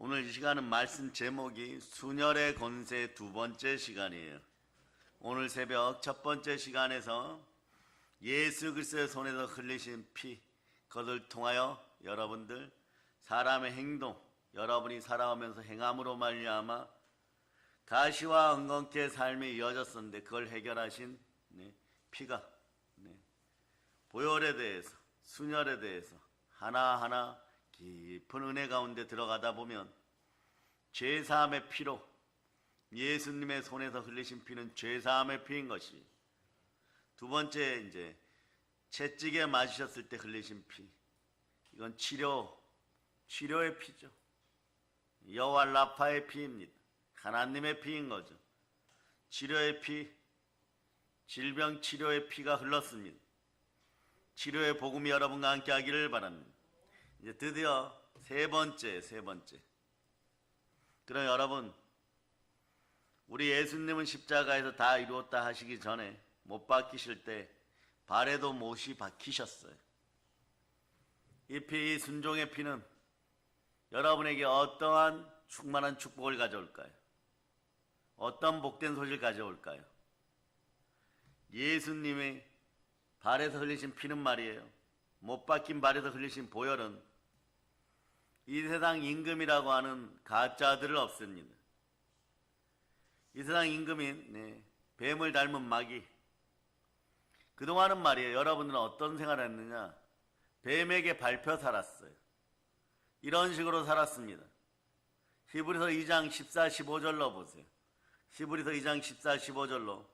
오늘 이 시간은 말씀 제목이 순혈의 권세 두 번째 시간이에요. 오늘 새벽 첫 번째 시간에서 예수 그리스도의 손에서 흘리신 피, 그것을 통하여 여러분들 사람의 행동, 여러분이 살아오면서 행함으로 말미암아 가시와 엉겅퀴의 삶이 이어졌었는데 그걸 해결하신 피가 보혈에 대해서, 순혈에 대해서 하나하나 깊은 은혜 가운데 들어가다 보면 죄사함의 피로, 예수님의 손에서 흘리신 피는 죄사함의 피인 것이, 두 번째 이제 채찍에 맞으셨을 때 흘리신 피, 이건 치료의 피죠. 여호와 라파의 피입니다. 하나님의 피인 거죠. 치료의 피, 질병 치료의 피가 흘렀습니다. 치료의 복음이 여러분과 함께 하기를 바랍니다. 이제 드디어 세 번째. 그럼 여러분, 우리 예수님은 십자가에서 다 이루었다 하시기 전에 못 박히실 때 발에도 못이 박히셨어요. 이 피, 순종의 피는 여러분에게 어떠한 충만한 축복을 가져올까요? 어떤 복된 소식을 가져올까요? 예수님의 발에서 흘리신 피는 말이에요, 못 박힌 발에서 흘리신 보혈은 이 세상 임금이라고 하는 가짜들을 없앱니다. 이 세상 임금인 뱀을 닮은 마귀, 그동안은 말이에요, 여러분들은 어떤 생활을 했느냐? 뱀에게 밟혀 살았어요. 이런 식으로 살았습니다. 히브리서 2장 14, 15절로 보세요. 히브리서 2장 14, 15절로.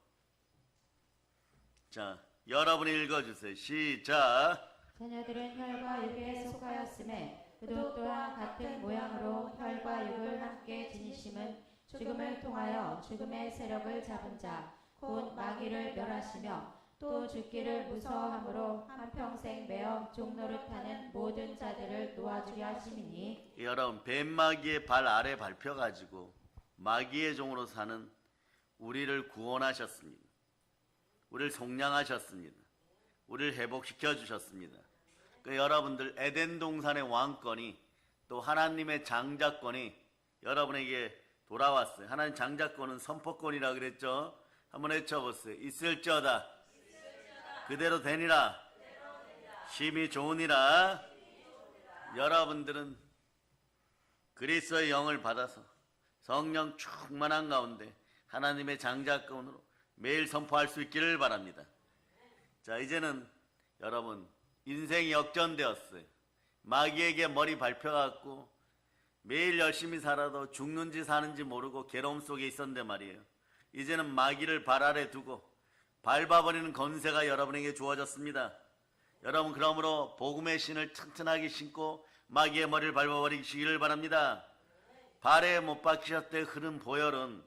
자, 여러분이 읽어주세요. 시작. 자녀들은 혈과 육에 속하였음에 그도 또한 같은 모양으로 혈과 육을 함께 지니심은 죽음을 통하여 죽음의 세력을 잡은 자, 곧 마귀를 멸하시며 또 죽기를 무서워함으로 한평생 매어 종노릇하는 모든 자들을 놓아주게 하심이니. 여러분, 뱀마귀의 발 아래 밟혀가지고 마귀의 종으로 사는 우리를 구원하셨습니다. 우리를 속량하셨습니다. 우리를 회복시켜 주셨습니다. 여러분들 에덴 동산의 왕권이, 또 하나님의 장자권이 여러분에게 돌아왔어요. 하나님 장자권은 선포권이라 그랬죠. 한번 외쳐보세요. 있을지어다 그대로 되니라, 심히 좋으니라. 여러분들은 그리스도의 영을 받아서 성령 충만한 가운데 하나님의 장자권으로 매일 선포할 수 있기를 바랍니다. 자, 이제는 여러분 인생이 역전되었어요. 마귀에게 머리 밟혀갖고 매일 열심히 살아도 죽는지 사는지 모르고 괴로움 속에 있었는데 말이에요, 이제는 마귀를 발 아래 두고 밟아버리는 권세가 여러분에게 주어졌습니다. 여러분, 그러므로 복음의 신을 튼튼하게 신고 마귀의 머리를 밟아버리시기를 바랍니다. 발에 못 박히셨을 때 흐른 보혈은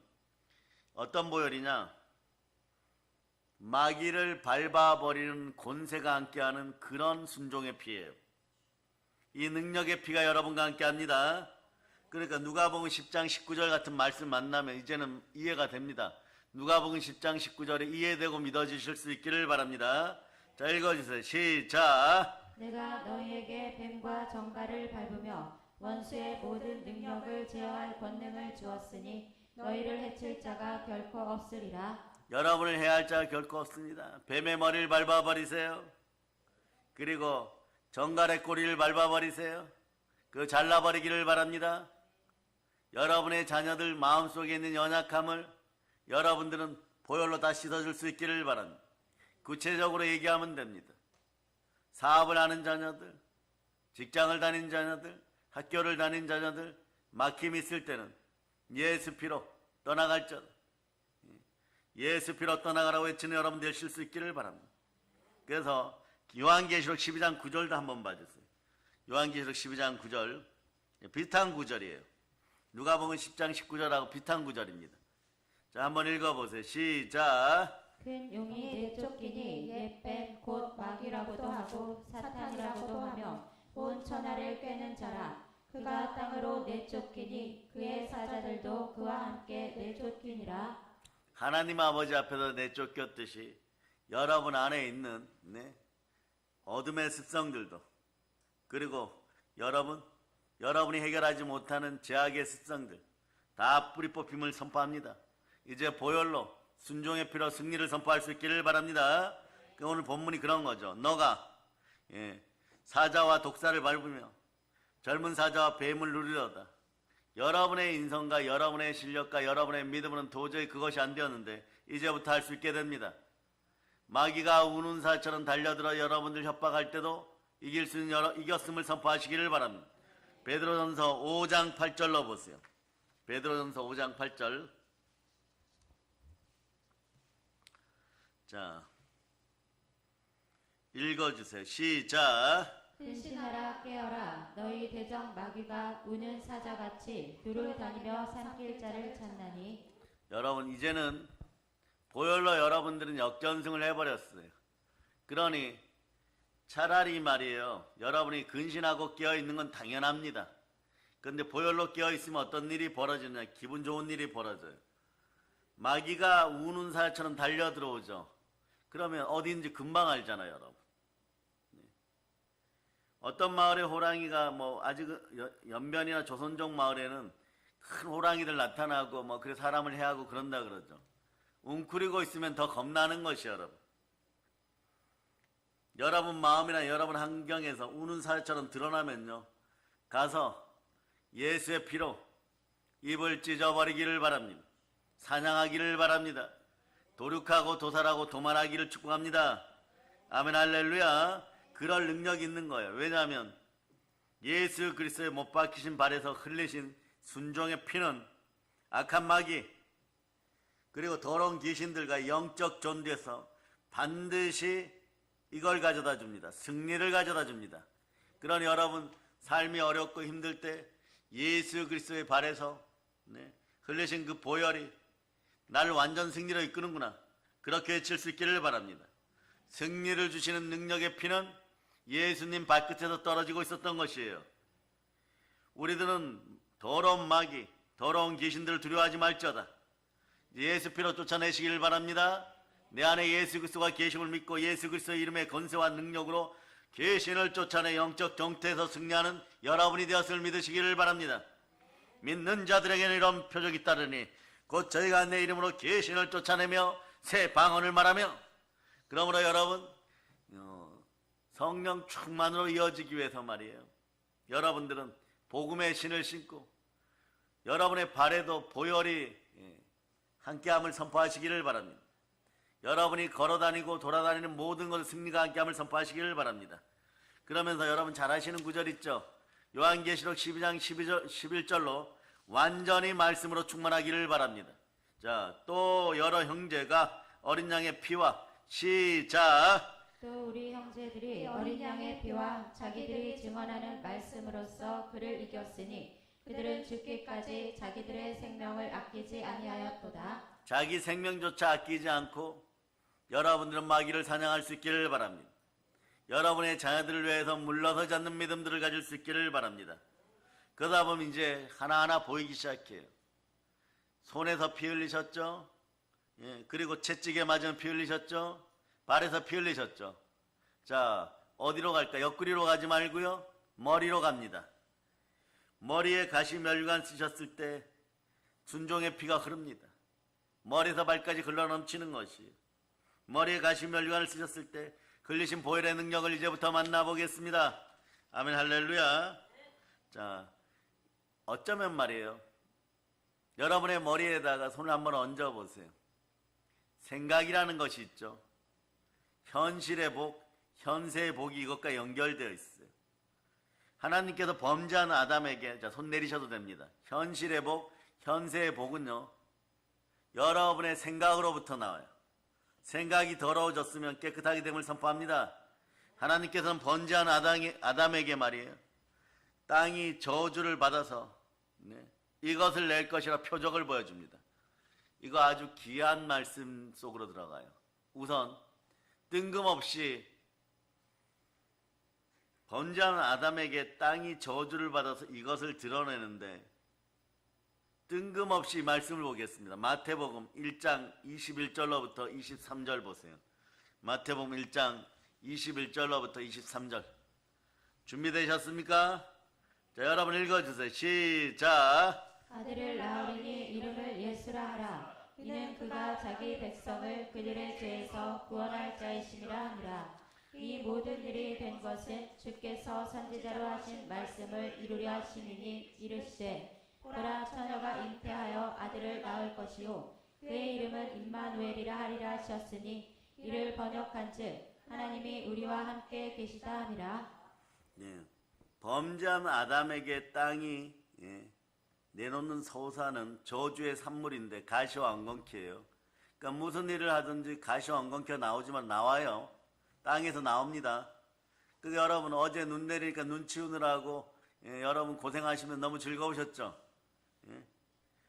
어떤 보혈이냐? 마귀를 밟아버리는 권세가 함께하는 그런 순종의 피예요. 이 능력의 피가 여러분과 함께합니다. 그러니까 누가복음 10장 19절 같은 말씀 만나면 이제는 이해가 됩니다. 누가복음 10장 19절에 이해되고 믿어지실 수 있기를 바랍니다. 자, 읽어주세요. 시작. 내가 너희에게 뱀과 정갈을 밟으며 원수의 모든 능력을 제어할 권능을 주었으니 너희를 해칠 자가 결코 없으리라. 여러분을 해할 자가 결코 없습니다. 뱀의 머리를 밟아버리세요. 그리고 정갈의 꼬리를 밟아버리세요. 그거 잘라버리기를 바랍니다. 여러분의 자녀들 마음속에 있는 연약함을 여러분들은 보혈로 다 씻어줄 수 있기를 바랍니다. 구체적으로 얘기하면 됩니다. 사업을 하는 자녀들, 직장을 다닌 자녀들, 학교를 다닌 자녀들, 막힘이 있을 때는 예수 피로 떠나갈 자, 예수 피로 떠나가라고 외치는 여러분 되실 수 있기를 바랍니다. 그래서 요한계시록 12장 9절도 한번 봐주세요. 요한계시록 12장 9절, 비슷한 구절이에요. 누가복음 10장 19절하고 비슷한 구절입니다. 자, 한번 읽어보세요. 시작. 큰 용이 내쫓기니 옛뱀 곧 마귀라고도 하고 사탄이라고도 하며 온 천하를 꿰는 자라. 그가 땅으로 내쫓기니 그의 사자들도 그와 함께 내쫓기니라. 하나님 아버지 앞에서 내쫓겼듯이 여러분 안에 있는 어둠의 습성들도, 그리고 여러분이 해결하지 못하는 죄악의 습성들 다 뿌리 뽑힘을 선포합니다. 이제 보혈로 순종의 피로 승리를 선포할 수 있기를 바랍니다. 오늘 본문이 그런 거죠. 너가 사자와 독사를 밟으며 젊은 사자와 뱀을 누리려다. 여러분의 인성과 여러분의 실력과 여러분의 믿음은 도저히 그것이 안 되었는데 이제부터 할 수 있게 됩니다. 마귀가 우는 사처럼 달려들어 여러분들 협박할 때도 이길 수 있는 이겼음을 선포하시기를 바랍니다. 베드로전서 5장 8절로 보세요. 베드로전서 5장 8절. 자, 읽어주세요. 시작. 근신하라 깨어라 너희 대적 마귀가 우는 사자같이 두루 다니며 삼킬 자를 찾나니. 여러분 이제는 보혈로 여러분들은 역전승을 해버렸어요. 그러니 차라리 말이에요. 여러분이 근신하고 깨어있는 건 당연합니다. 그런데 보혈로 깨어있으면 어떤 일이 벌어지냐. 기분 좋은 일이 벌어져요. 마귀가 우는 사자처럼 달려들어오죠. 그러면 어디인지 금방 알잖아요, 여러분. 어떤 마을에 호랑이가 아직 연변이나 조선족 마을에는 큰 호랑이들 나타나고 그래 사람을 해하고 그런다 그러죠. 웅크리고 있으면 더 겁나는 것이 여러분. 여러분 마음이나 여러분 환경에서 우는 사자처럼 드러나면요. 가서 예수의 피로 입을 찢어버리기를 바랍니다. 사냥하기를 바랍니다. 도륙하고 도살하고 도만하기를 축복합니다. 아멘 할렐루야. 그럴 능력이 있는 거예요. 왜냐하면 예수 그리스도의 못 박히신 발에서 흘리신 순종의 피는 악한 마귀 그리고 더러운 귀신들과 영적 전투에서 반드시 이걸 가져다 줍니다. 승리를 가져다 줍니다. 그러니 여러분 삶이 어렵고 힘들 때 예수 그리스도의 발에서 흘리신 그 보혈이 나를 완전 승리로 이끄는구나. 그렇게 외칠 수 있기를 바랍니다. 승리를 주시는 능력의 피는 예수님 발끝에서 떨어지고 있었던 것이에요. 우리들은 더러운 마귀, 더러운 귀신들을 두려워하지 말지어다. 예수 피로 쫓아내시기를 바랍니다. 내 안에 예수 그리스도가 계심을 믿고 예수 그리스도의 이름의 권세와 능력으로 귀신을 쫓아내 영적 정태에서 승리하는 여러분이 되었음을 믿으시기를 바랍니다. 믿는 자들에게는 이런 표적이 따르니 곧 저희가 내 이름으로 귀신을 쫓아내며 새 방언을 말하며. 그러므로 여러분 성령 충만으로 이어지기 위해서 말이에요. 여러분들은 복음의 신을 신고 여러분의 발에도 보혈이 함께함을 선포하시기를 바랍니다. 여러분이 걸어다니고 돌아다니는 모든 것을 승리가 함께함을 선포하시기를 바랍니다. 그러면서 여러분 잘 아시는 구절 있죠? 요한계시록 12장 11절로 완전히 말씀으로 충만하기를 바랍니다. 자, 또 여러 형제가 어린 양의 피와 시작. 또 우리 형제들이 어린 양의 피와 자기들이 증언하는 말씀으로써 그를 이겼으니 그들은 죽기까지 자기들의 생명을 아끼지 아니하였도다. 자기 생명조차 아끼지 않고 여러분들은 마귀를 사냥할 수 있기를 바랍니다. 여러분의 자녀들을 위해서 물러서지 않는 믿음들을 가질 수 있기를 바랍니다. 그러다 보면 이제 하나하나 보이기 시작해요. 손에서 피 흘리셨죠? 그리고 채찍에 맞으면 피 흘리셨죠? 발에서 피 흘리셨죠? 자, 어디로 갈까? 옆구리로 가지 말고요. 머리로 갑니다. 머리에 가시 멸관 쓰셨을 때 순종의 피가 흐릅니다. 머리에서 발까지 흘러 넘치는 것이에요. 머리에 가시 멸관을 쓰셨을 때 흘리신 보혈의 능력을 이제부터 만나보겠습니다. 아멘 할렐루야. 자, 어쩌면 말이에요. 여러분의 머리에다가 손을 한번 얹어보세요. 생각이라는 것이 있죠. 현실의 복, 현세의 복이 이것과 연결되어 있어요. 하나님께서 범죄한 아담에게 손 내리셔도 됩니다. 현실의 복, 현세의 복은요. 여러분의 생각으로부터 나와요. 생각이 더러워졌으면 깨끗하게 됨을 선포합니다. 하나님께서는 번제한 아담에게 말이에요. 땅이 저주를 받아서 이것을 낼 것이라 표적을 보여줍니다. 이거 아주 귀한 말씀 속으로 들어가요. 우선 뜬금없이 번제한 아담에게 땅이 저주를 받아서 이것을 드러내는데 뜬금없이 말씀을 보겠습니다. 마태복음 1장 21절로부터 23절 보세요. 마태복음 1장 21절로부터 23절 준비되셨습니까? 자, 여러분 읽어주세요. 시작. 아들을 낳으리니 이름을 예수라 하라. 이는 그가 자기 백성을 그들의 죄에서 구원할 자이심이라 하니라. 이 모든 일이 된 것은 주께서 선지자로 하신 말씀을 이루려 하심이니 이르시되 보라 처녀가 잉태하여 아들을 낳을 것이요 그의 이름은 임마누엘이라 하리라 하셨으니 이를 번역한즉 하나님이 우리와 함께 계시다 함이라. 예. 범죄한 아담에게 땅이 내놓는 소사는 저주의 산물인데 가시와 엉겅퀴예요. 그러니까 무슨 일을 하든지 가시와 엉겅퀴가 나오지만 나와요. 땅에서 나옵니다. 그 여러분 어제 눈 내리니까 눈 치우느라고 여러분 고생하시면 너무 즐거우셨죠?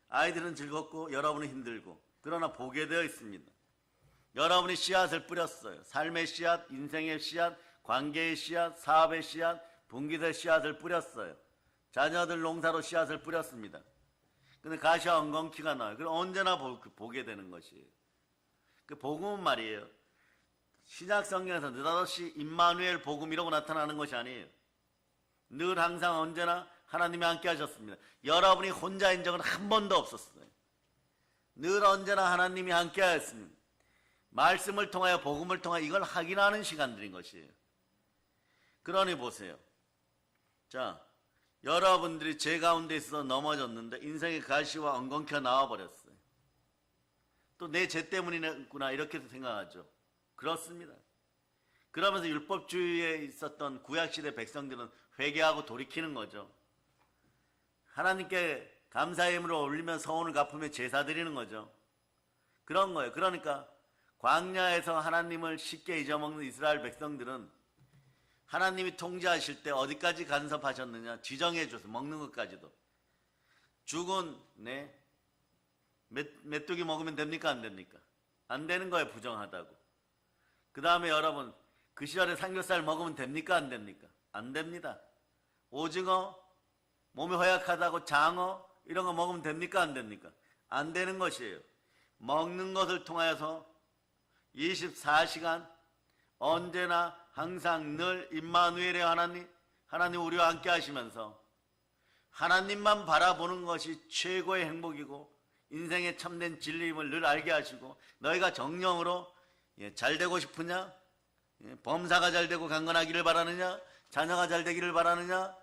아이들은 즐겁고 여러분은 힘들고 그러나 보게 되어 있습니다. 여러분이 씨앗을 뿌렸어요. 삶의 씨앗, 인생의 씨앗, 관계의 씨앗, 사업의 씨앗, 분기의 씨앗을 뿌렸어요. 자녀들 농사로 씨앗을 뿌렸습니다. 근데 가시와 엉겅퀴가 나와요. 그럼 언제나 보게 되는 것이에요. 그 복음은 말이에요. 신약 성경에서 느닷없이 임마누엘 복음 이라고 나타나는 것이 아니에요. 늘 항상 언제나 하나님이 함께 하셨습니다. 여러분이 혼자인 적은 한 번도 없었어요. 늘 언제나 하나님이 함께 하였습니다. 말씀을 통하여 복음을 통하여 이걸 확인하는 시간들인 것이에요. 그러니 보세요. 자, 여러분들이 죄 가운데 있어서 넘어졌는데 인생의 가시와 엉겅퀴가 나와버렸어요. 또 내 죄 때문이구나 이렇게도 생각하죠. 그렇습니다. 그러면서 율법주의에 있었던 구약시대 백성들은 회개하고 돌이키는 거죠. 하나님께 감사의 힘으로 올리면 서원을 갚으며 제사 드리는 거죠. 그런 거예요. 그러니까 광야에서 하나님을 쉽게 잊어먹는 이스라엘 백성들은 하나님이 통제하실 때 어디까지 간섭하셨느냐 지정해 줘서 먹는 것까지도. 죽은 메뚜기 먹으면 됩니까 안 됩니까? 안 되는 거예요. 부정하다고. 그 다음에 여러분 그 시절에 삼겹살 먹으면 됩니까 안 됩니까? 안 됩니다. 오징어 몸이 허약하다고 장어 이런 거 먹으면 됩니까 안 됩니까? 안 되는 것이에요. 먹는 것을 통하여서 24시간 언제나 항상 늘 임마누엘의 하나님 우리와 함께 하시면서 하나님만 바라보는 것이 최고의 행복이고 인생의 참된 진리임을 늘 알게 하시고 너희가 정령으로 잘 되고 싶으냐? 범사가 잘 되고 강건하기를 바라느냐? 자녀가 잘 되기를 바라느냐?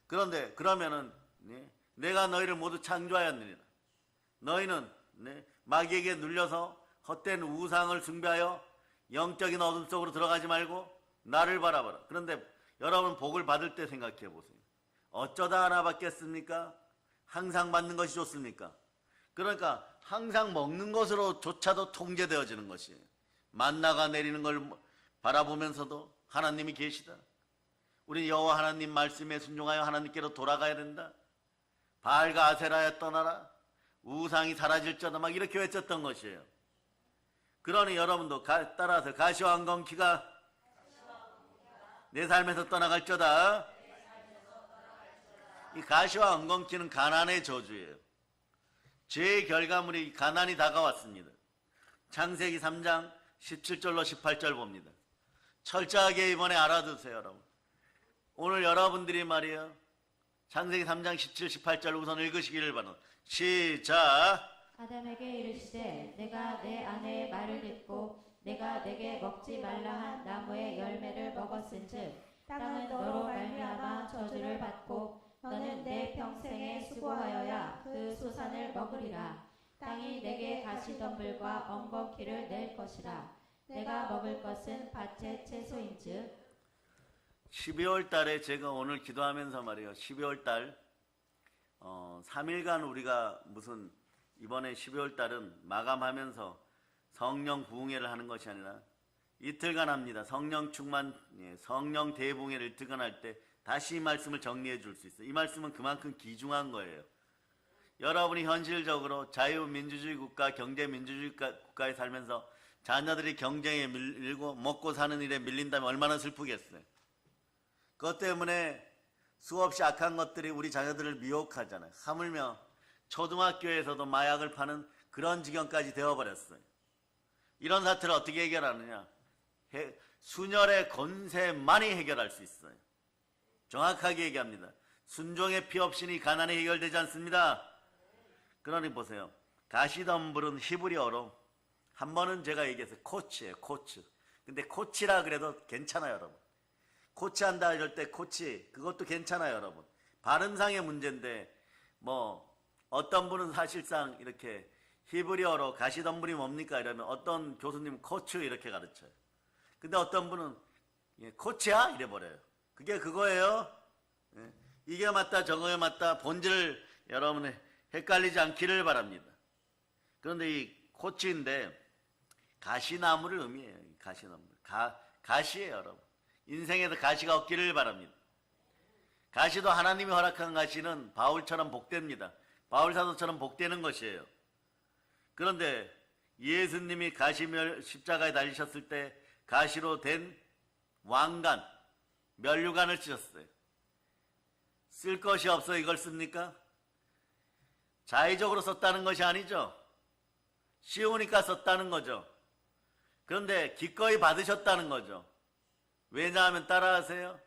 그런데 그러면은 내가 너희를 모두 창조하였느니라. 너희는 마귀에게 눌려서 헛된 우상을 숭배하여 영적인 어둠 속으로 들어가지 말고 나를 바라봐라. 그런데 여러분 복을 받을 때 생각해 보세요. 어쩌다 하나 받겠습니까? 항상 받는 것이 좋습니까? 그러니까 항상 먹는 것으로조차도 통제되어지는 것이에요. 만나가 내리는 걸 바라보면서도 하나님이 계시다. 우리 여호와 하나님 말씀에 순종하여 하나님께로 돌아가야 된다. 바알과 아세라에 떠나라. 우상이 사라질지어다 막 이렇게 외쳤던 것이에요. 그러니 여러분도 따라서 가시와 엉겅퀴가 내 삶에서 떠나갈지어다. 이 가시와 엉겅퀴는 가난의 저주예요. 죄의 결과물이 가난이 다가왔습니다. 창세기 3장 17절로 18절 봅니다. 철저하게 이번에 알아두세요, 여러분. 오늘 여러분들이 말이에요. 창세기 3장 17, 18절 우선 읽으시기를 바랍니다. 시작. 아담에게 이르시되 내가 내 아내의 말을 듣고 내가 내게 먹지 말라 한 나무의 열매를 먹었은즉 땅은 너로 말미암아 저주를 받고 너는 내 평생에 수고하여야 그 소산을 먹으리라. 땅이 내게 가시덤불과 엉겅퀴를 낼 것이라. 내가 먹을 것은 밭의 채소인즉. 12월 달에 제가 오늘 기도하면서 말이에요. 12월 달 3일간 우리가 무슨 이번에 12월 달은 마감하면서 성령 부흥회를 하는 것이 아니라 이틀간 합니다. 성령 충만, 성령 대부흥회를 이틀간 할 때 다시 이 말씀을 정리해 줄 수 있어요. 이 말씀은 그만큼 귀중한 거예요. 여러분이 현실적으로 자유민주주의 국가, 경제민주주의 국가에 살면서 자녀들이 경쟁에 밀리고 먹고 사는 일에 밀린다면 얼마나 슬프겠어요. 그것 때문에 수없이 악한 것들이 우리 자녀들을 미혹하잖아요. 하물며 초등학교에서도 마약을 파는 그런 지경까지 되어버렸어요. 이런 사태를 어떻게 해결하느냐? 순혈의 권세만이 해결할 수 있어요. 정확하게 얘기합니다. 순종의 피 없이는 가난이 해결되지 않습니다. 그러니 보세요. 가시덤불은 히브리어로 한 번은 제가 얘기했어요. 코치예요. 코치. 근데 코치라 그래도 괜찮아요, 여러분. 코치한다 이럴 때 코치 그것도 괜찮아요, 여러분. 발음상의 문제인데 뭐 어떤 분은 사실상 이렇게 히브리어로 가시덤불이 뭡니까 이러면 어떤 교수님은 코치 이렇게 가르쳐요. 근데 어떤 분은 코치야 이래버려요. 그게 그거예요. 이게 맞다 저거에 맞다 본질을 여러분이 헷갈리지 않기를 바랍니다. 그런데 이 코치인데 가시나무를 의미해요. 가시나무. 가시예요, 여러분. 인생에서 가시가 없기를 바랍니다. 가시도 하나님이 허락한 가시는 바울처럼 복됩니다. 바울 사도처럼 복되는 것이에요. 그런데 예수님이 십자가에 달리셨을 때 가시로 된 왕관, 면류관을 쓰셨어요. 쓸 것이 없어 이걸 씁니까? 자의적으로 썼다는 것이 아니죠. 쉬우니까 썼다는 거죠. 그런데 기꺼이 받으셨다는 거죠. 왜냐하면 따라하세요.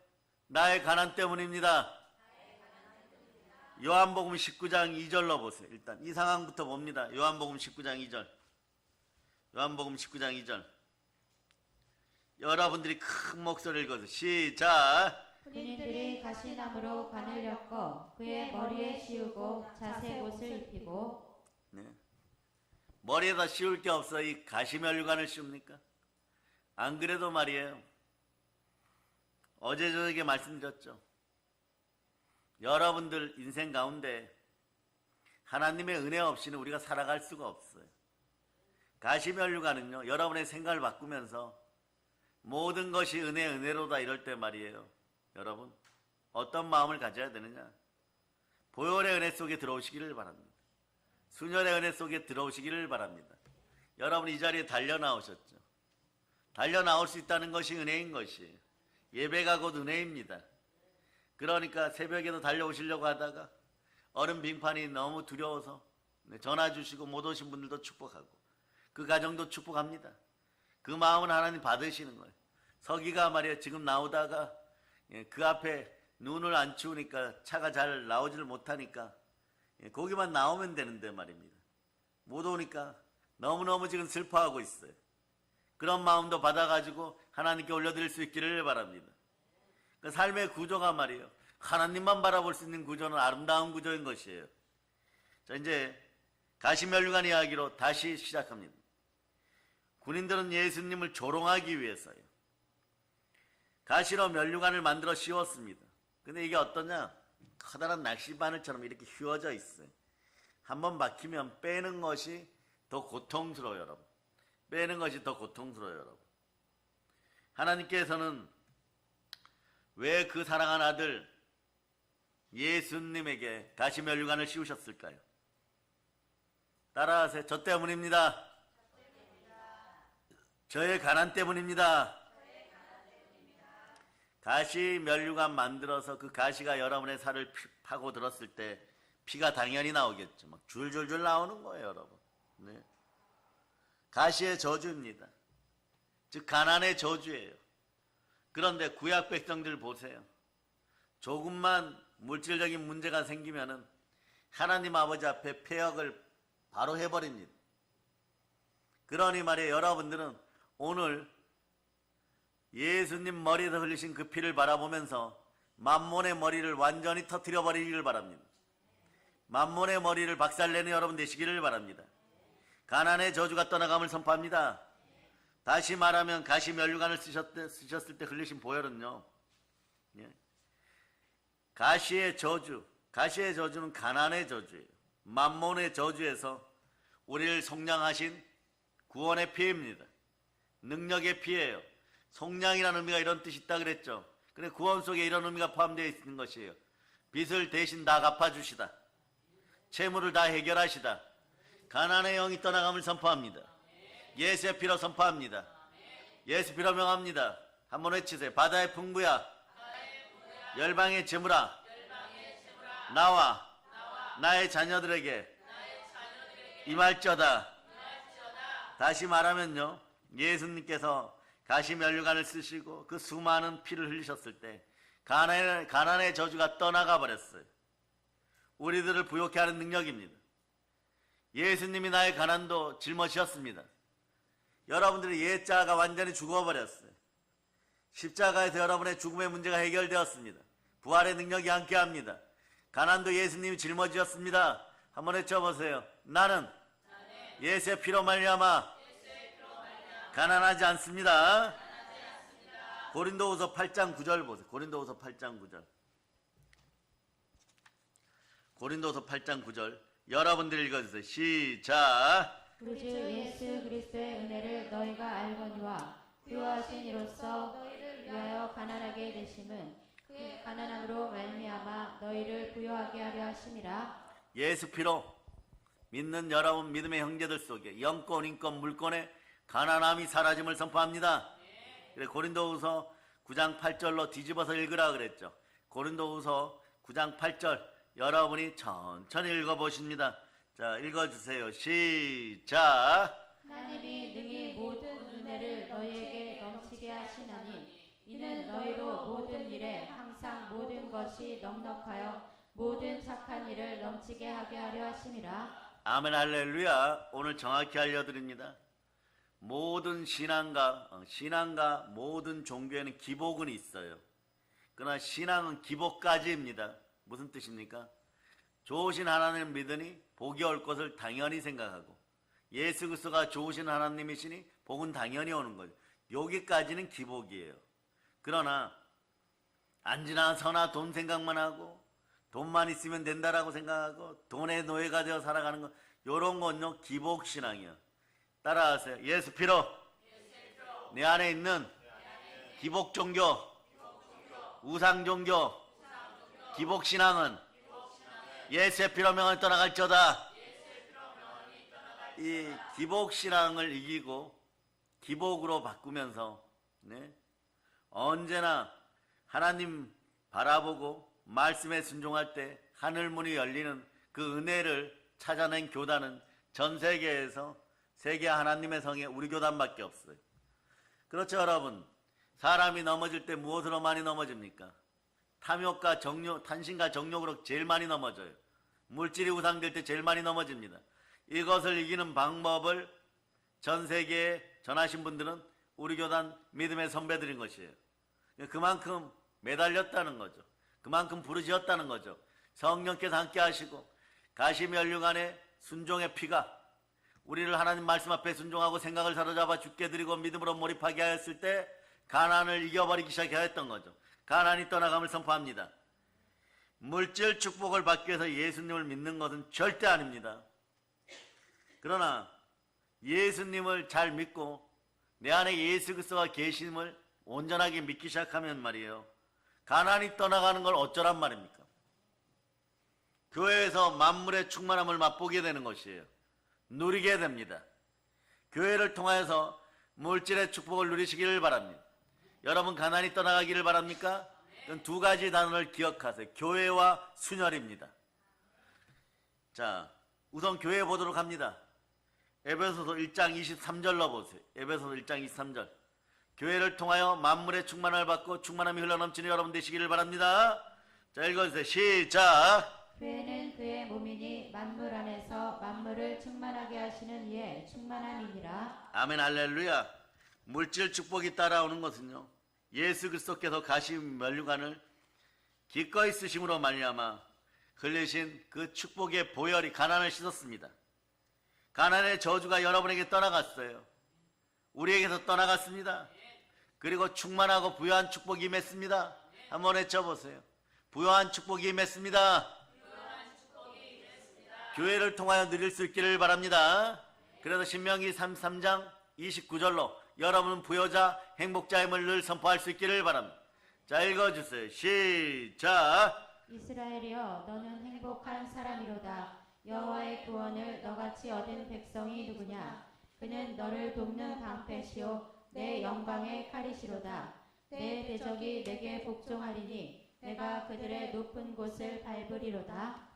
나의 가난 때문입니다. 요한복음 19장 2절로 보세요. 일단 이 상황부터 봅니다. 요한복음 19장 2절. 요한복음 19장 2절. 여러분들이 큰 목소리를 읽어서 시작. 군인들이 가시나무로 관을 엮어 그의 머리에 씌우고 자색 옷을 입히고. 네. 머리에다 씌울 게 없어 이 가시면류관을 씌웁니까? 안 그래도 말이에요. 어제 저에게 말씀드렸죠. 여러분들 인생 가운데 하나님의 은혜 없이는 우리가 살아갈 수가 없어요. 가시면류관은요, 여러분의 생각을 바꾸면서 모든 것이 은혜로다 이럴 때 말이에요. 여러분, 어떤 마음을 가져야 되느냐? 보혈의 은혜 속에 들어오시기를 바랍니다. 순혈의 은혜 속에 들어오시기를 바랍니다. 여러분 이 자리에 달려나오셨죠. 달려나올 수 있다는 것이 은혜인 것이에요. 예배가 곧 은혜입니다. 그러니까 새벽에도 달려오시려고 하다가 얼음 빙판이 너무 두려워서 전화 주시고 못 오신 분들도 축복하고 그 가정도 축복합니다. 그 마음은 하나님 받으시는 거예요. 서기가 말이에요. 지금 나오다가 그 앞에 눈을 안 치우니까 차가 잘 나오지를 못하니까 거기만 나오면 되는데 말입니다. 못 오니까 너무너무 지금 슬퍼하고 있어요. 그런 마음도 받아가지고 하나님께 올려드릴 수 있기를 바랍니다. 그 삶의 구조가 말이에요. 하나님만 바라볼 수 있는 구조는 아름다운 구조인 것이에요. 자, 이제 가시면류관 이야기로 다시 시작합니다. 군인들은 예수님을 조롱하기 위해서요. 가시로 면류관을 만들어 씌웠습니다. 근데 이게 어떠냐? 커다란 낚시바늘처럼 이렇게 휘어져 있어요. 한번 막히면 빼는 것이 더 고통스러워요, 여러분. 빼는 것이 더 고통스러워요, 여러분. 하나님께서는 왜 그 사랑한 아들 예수님에게 가시면류관을 씌우셨을까요? 따라하세요. 저 때문입니다. 저의 가난 때문입니다. 가시면류관 만들어서 그 가시가 여러분의 살을 파고 들었을 때 피가 당연히 나오겠죠. 막 줄줄줄 나오는 거예요, 여러분. 네. 가시의 저주입니다. 즉 가난의 저주예요. 그런데 구약 백성들 보세요. 조금만 물질적인 문제가 생기면은 하나님 아버지 앞에 폐역을 바로 해버립니다. 그러니 말이에요. 여러분들은 오늘 예수님 머리에서 흘리신 그 피를 바라보면서 만몬의 머리를 완전히 터뜨려 버리기를 바랍니다. 만몬의 머리를 박살내는 여러분 되시기를 바랍니다. 가난의 저주가 떠나감을 선포합니다. 다시 말하면 가시면류관을 쓰셨을 때 흘리신 보혈은요, 가시의 저주는 가난의 저주예요. 만몬의 저주에서 우리를 속량하신 구원의 피해입니다. 능력의 피해예요. 속량이라는 의미가 이런 뜻이 있다 그랬죠. 근데 구원 속에 이런 의미가 포함되어 있는 것이에요. 빚을 대신 다 갚아주시다. 채무를 다 해결하시다. 가난의 영이 떠나감을 선포합니다. 예수의 피로 선포합니다. 예수 피로 명합니다. 한번 외치세요. 바다의 풍부야, 열방의 재물아, 나와 나의 자녀들에게 임할지어다. 다시 말하면요, 예수님께서 가시면류관을 쓰시고 그 수많은 피를 흘리셨을 때 가난의 저주가 떠나가 버렸어요. 우리들을 부욕케 하는 능력입니다. 예수님이 나의 가난도 짊어지셨습니다. 여러분들의 옛자가 완전히 죽어버렸어요. 십자가에서 여러분의 죽음의 문제가 해결되었습니다. 부활의 능력이 함께합니다. 가난도 예수님이 짊어지셨습니다. 한번 외쳐보세요. 나는 예수의 피로 말미암아 가난하지 않습니다. 고린도후서 8장 9절 보세요. 고린도후서 8장 9절. 고린도서 8장 9절 여러분들 읽어주세요. 시작. 우리 주 예수 그리스도의 은혜를 너희가 알거니와 부요하신 이로써 너희를 위하여 가난하게 되심은 그의 가난함으로 말미암아 너희를 부요하게 하려 하심이라. 예수 피로 믿는 여러분 믿음의 형제들 속에 영권, 인권, 물권의 가난함이 사라짐을 선포합니다. 그래 고린도후서 9장 8절로 뒤집어서 읽으라 그랬죠. 고린도후서 9장 8절 여러분이 천천히 읽어보십니다. 자, 읽어주세요. 시작. 하나님이 능히 모든 은혜를 너희에게 넘치게 하시나니 이는 너희로 모든 일에 항상 모든 것이 넉넉하여 모든 착한 일을 넘치게 하게 하려 하심이라. 아멘 할렐루야. 오늘 정확히 알려드립니다. 모든 신앙과 모든 종교에는 기복은 있어요. 그러나 신앙은 기복까지입니다. 무슨 뜻입니까? 좋으신 하나님을 믿으니 복이 올 것을 당연히 생각하고 예수 그리스도가 좋으신 하나님이시니 복은 당연히 오는 거죠. 여기까지는 기복이에요. 그러나 안지나 서나 돈 생각만 하고 돈만 있으면 된다라고 생각하고 돈의 노예가 되어 살아가는 것 이런 건요 기복신앙이에요. 따라하세요. 예수 피로 내 안에 있는 기복종교, 우상종교, 기복신앙은 예수의 피로 명을 떠나갈지어다. 이 기복신앙을 이기고 기복으로 바꾸면서 언제나 하나님 바라보고 말씀에 순종할 때 하늘문이 열리는 그 은혜를 찾아낸 교단은 전 세계에서 세계 하나님의 성에 우리 교단밖에 없어요. 그렇죠 여러분. 사람이 넘어질 때 무엇으로 많이 넘어집니까? 탐욕과 정욕, 탄신과 정욕으로 제일 많이 넘어져요. 물질이 우상될 때 제일 많이 넘어집니다. 이것을 이기는 방법을 전 세계에 전하신 분들은 우리 교단 믿음의 선배들인 것이에요. 그만큼 매달렸다는 거죠. 그만큼 부르짖었다는 거죠. 성령께서 함께 하시고 가시면류관의 순종의 피가 우리를 하나님 말씀 앞에 순종하고 생각을 사로잡아 주께 드리고 믿음으로 몰입하게 하였을 때 가난을 이겨버리기 시작하였던 거죠. 가난이 떠나감을 선포합니다. 물질 축복을 받기 위해서 예수님을 믿는 것은 절대 아닙니다. 그러나 예수님을 잘 믿고 내 안에 예수 그리스도가 계심을 온전하게 믿기 시작하면 말이에요. 가난이 떠나가는 걸 어쩌란 말입니까? 교회에서 만물의 충만함을 맛보게 되는 것이에요. 누리게 됩니다. 교회를 통하여서 물질의 축복을 누리시기를 바랍니다. 여러분 가난이 떠나가기를 바랍니까? 그건 두 가지 단어를 기억하세요. 교회와 순혈입니다. 자, 우선 교회 보도록 합니다. 에베소서 1장 23절로 보세요. 에베소서 1장 23절. 교회를 통하여 만물의 충만을 받고 충만함이 흘러넘치는 여러분 되시기를 바랍니다. 자, 읽어주세요. 시작. 교회는 그의 몸이니 만물 안에서 만물을 충만하게 하시는 이의 충만함이니라. 아멘 할렐루야. 물질 축복이 따라오는 것은요 예수 그리스도께서 가신 면류관을 기꺼이 쓰심으로 말미암아 흘리신 그 축복의 보혈이 가난을 씻었습니다. 가난의 저주가 여러분에게 떠나갔어요. 우리에게서 떠나갔습니다. 그리고 충만하고 부요한 축복이 임했습니다. 한번 외쳐보세요. 부요한 축복이 임했습니다. 교회를 통하여 누릴 수 있기를 바랍니다. 그래서 신명기 33장 29절로 여러분은 부여자 행복자임을 늘 선포할 수 있기를 바랍니다. 자, 읽어주세요. 시작. 이스라엘이여 너는 행복한 사람이로다. 여호와의 구원을 너같이 얻은 백성이 누구냐? 그는 너를 돕는 방패시오 내 영광의 칼이시로다. 내 대적이 내게 복종하리니 내가 그들의 높은 곳을 밟으리로다.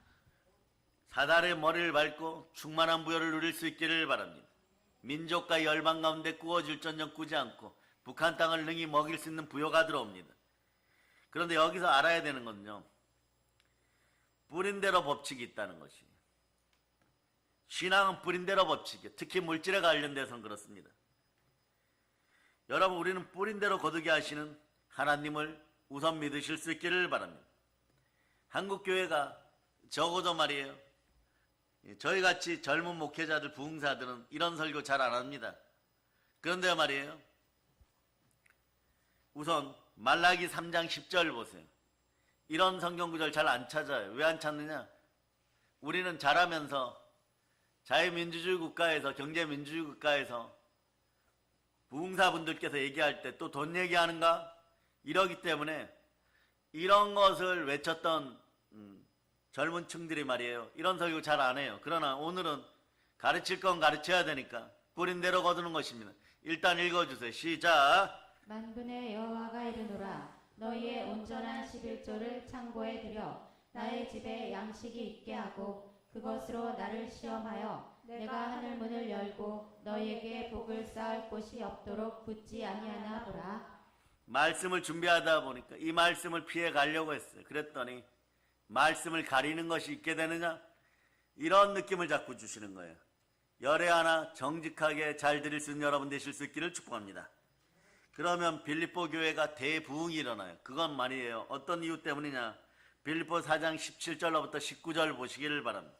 사단의 머리를 밟고 충만한 부여를 누릴 수 있기를 바랍니다. 민족과 열방 가운데 꾸어질전정 꾸지 않고 북한 땅을 능히 먹일 수 있는 부여가 들어옵니다. 그런데 여기서 알아야 되는 건요, 뿌린대로 법칙이 있다는 것이. 신앙은 뿌린대로 법칙이에요. 특히 물질에 관련돼서는 그렇습니다. 여러분, 우리는 뿌린대로 거두게 하시는 하나님을 우선 믿으실 수 있기를 바랍니다. 한국교회가 적어도 말이에요, 저희같이 젊은 목회자들, 부흥사들은 이런 설교 잘 안 합니다. 그런데 말이에요, 우선 말라기 3장 10절 보세요. 이런 성경구절 잘 안 찾아요. 왜 안 찾느냐? 우리는 자라면서 자유민주주의 국가에서, 경제민주주의 국가에서 부흥사분들께서 얘기할 때 또 돈 얘기하는가? 이러기 때문에 이런 것을 외쳤던 젊은 층들이 말이에요, 이런 설교 잘 안 해요. 그러나 오늘은 가르칠 건 가르쳐야 되니까 뿌린 대로 거두는 것입니다. 일단 읽어주세요. 시작. 만군의 여호와가 이르노라. 너희의 온전한 11조를 창고에 들여 나의 집에 양식이 있게 하고 그것으로 나를 시험하여 내가 하늘 문을 열고 너희에게 복을 쌓을 곳이 없도록 붙지 아니하나 보라. 말씀을 준비하다 보니까 이 말씀을 피해 가려고 했어요. 그랬더니 말씀을 가리는 것이 있게 되느냐? 이런 느낌을 자꾸 주시는 거예요. 열애 하나 정직하게 잘 드릴 수 있는 여러분 되실 수 있기를 축복합니다. 그러면 빌립보 교회가 대부흥이 일어나요. 그건 말이에요, 어떤 이유 때문이냐? 빌립보 4장 17절로부터 19절 보시기를 바랍니다.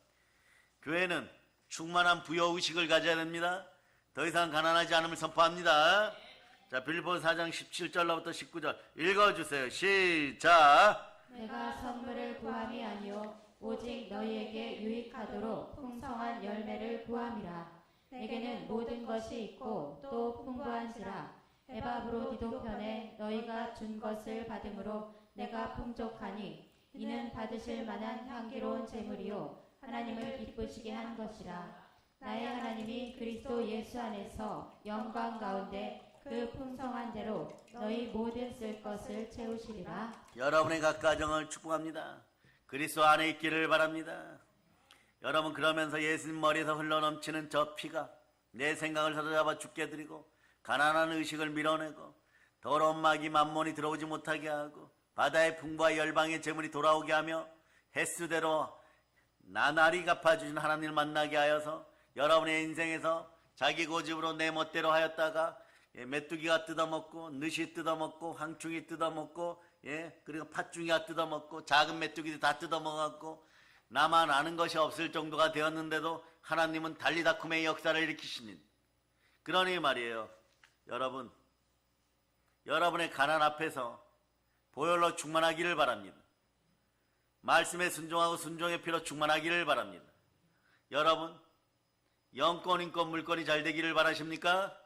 교회는 충만한 부여의식을 가져야 됩니다. 더 이상 가난하지 않음을 선포합니다. 자, 빌립보 4장 17절로부터 19절 읽어주세요. 시작. 내가 선물을 구함이 아니요 오직 너희에게 유익하도록 풍성한 열매를 구함이라. 내게는 모든 것이 있고 또 풍부한지라. 에바브로디도 편에 너희가 준 것을 받음으로 내가 풍족하니 이는 받으실 만한 향기로운 제물이요 하나님을 기쁘시게 한 것이라. 나의 하나님이 그리스도 예수 안에서 영광 가운데 그 풍성한 대로 너희 모든 쓸 것을 채우시리라. 여러분의 각 가정을 축복합니다. 그리스도 안에 있기를 바랍니다. 여러분, 그러면서 예수님 머리에서 흘러넘치는 저 피가 내 생각을 사로잡아 죽게 드리고 가난한 의식을 밀어내고 더러운 마귀 만몬이 들어오지 못하게 하고 바다의 풍부와 열방의 재물이 돌아오게 하며 횟수대로 나날이 갚아주신 하나님을 만나게 하여서 여러분의 인생에서 자기 고집으로 내 멋대로 하였다가 메뚜기가 뜯어먹고 느시 뜯어먹고 황충이 뜯어먹고 그리고 팥중이가 뜯어먹고 작은 메뚜기도 다 뜯어먹었고 나만 아는 것이 없을 정도가 되었는데도 하나님은 달리다쿰의 역사를 일으키십니다. 그러니 말이에요, 여러분, 여러분의 가난 앞에서 보혈로 충만하기를 바랍니다. 말씀에 순종하고 순종의 피로 충만하기를 바랍니다. 여러분, 영권, 인권, 물권이 잘 되기를 바라십니까?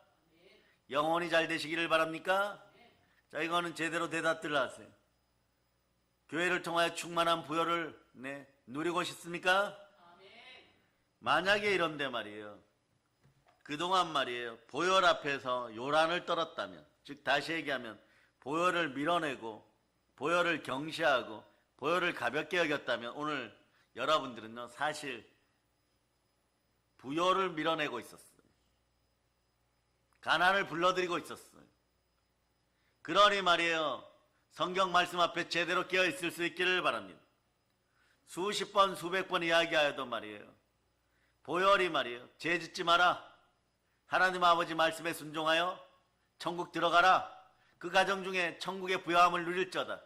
영혼이 잘 되시기를 바랍니까? 자, 이거는 제대로 대답들 하세요. 교회를 통하여 충만한 부여를 누리고 싶습니까? 만약에 이런데 말이에요, 그동안 말이에요, 보혈 앞에서 요란을 떨었다면, 즉 다시 얘기하면 보혈을 밀어내고 보혈을 경시하고 보혈을 가볍게 여겼다면 오늘 여러분들은요, 사실 부여를 밀어내고 있었어요. 가난을 불러들이고 있었어요. 그러니 말이에요, 성경 말씀 앞에 제대로 깨어 있을 수 있기를 바랍니다. 수십 번 수백 번 이야기하여도 말이에요, 보혈이 말이에요, 죄 짓지 마라, 하나님 아버지 말씀에 순종하여 천국 들어가라, 그 가정 중에 천국의 부여함을 누릴저다.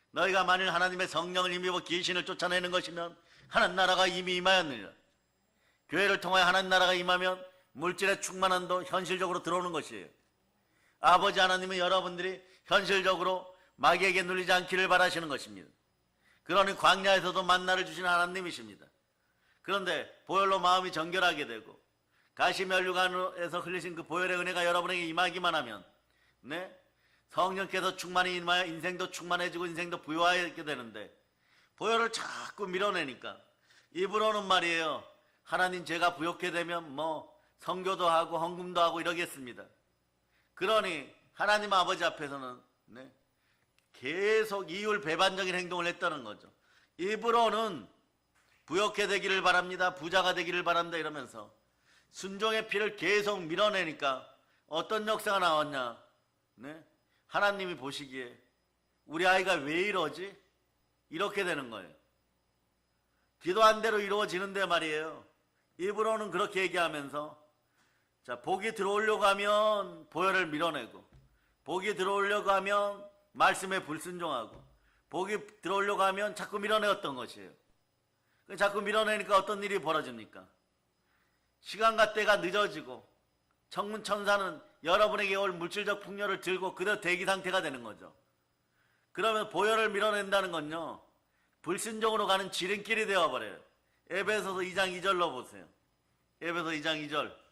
너희가 만일 하나님의 성령을 힘입어 귀신을 쫓아내는 것이면 하나님 나라가 이미 임하였느니라. 교회를 통하여 하나님 나라가 임하면 물질의 충만함도 현실적으로 들어오는 것이에요. 아버지 하나님은 여러분들이 현실적으로 마귀에게 눌리지 않기를 바라시는 것입니다. 그러니 광야에서도 만나를 주시는 하나님이십니다. 그런데 보혈로 마음이 정결하게 되고 가시면류관에서 흘리신 그 보혈의 은혜가 여러분에게 임하기만 하면 성령께서 충만히 임하여 인생도 충만해지고 인생도 부유하게 되는데, 보혈을 자꾸 밀어내니까 입으로는 말이에요, 하나님 제가 부욕해 되면 선교도 하고 헌금도 하고 이러겠습니다. 그러니 하나님 아버지 앞에서는 계속 이율 배반적인 행동을 했다는 거죠. 입으로는 부욕해 되기를 바랍니다, 부자가 되기를 바랍니다 이러면서 순종의 피를 계속 밀어내니까 어떤 역사가 나왔냐? 하나님이 보시기에 우리 아이가 왜 이러지? 이렇게 되는 거예요. 기도한 대로 이루어지는데 말이에요. 입으로는 그렇게 얘기하면서 자, 복이 들어오려고 하면 보혈을 밀어내고, 복이 들어오려고 하면 말씀에 불순종하고, 복이 들어오려고 하면 자꾸 밀어내었던 것이에요. 자꾸 밀어내니까 어떤 일이 벌어집니까? 시간과 때가 늦어지고 천문천사는 여러분에게 올 물질적 풍요를 들고 그대로 대기 상태가 되는 거죠. 그러면 보혈을 밀어낸다는 건요, 불순종으로 가는 지름길이 되어버려요. 에베소서 2장 2절로 보세요. 에베소 2장 2절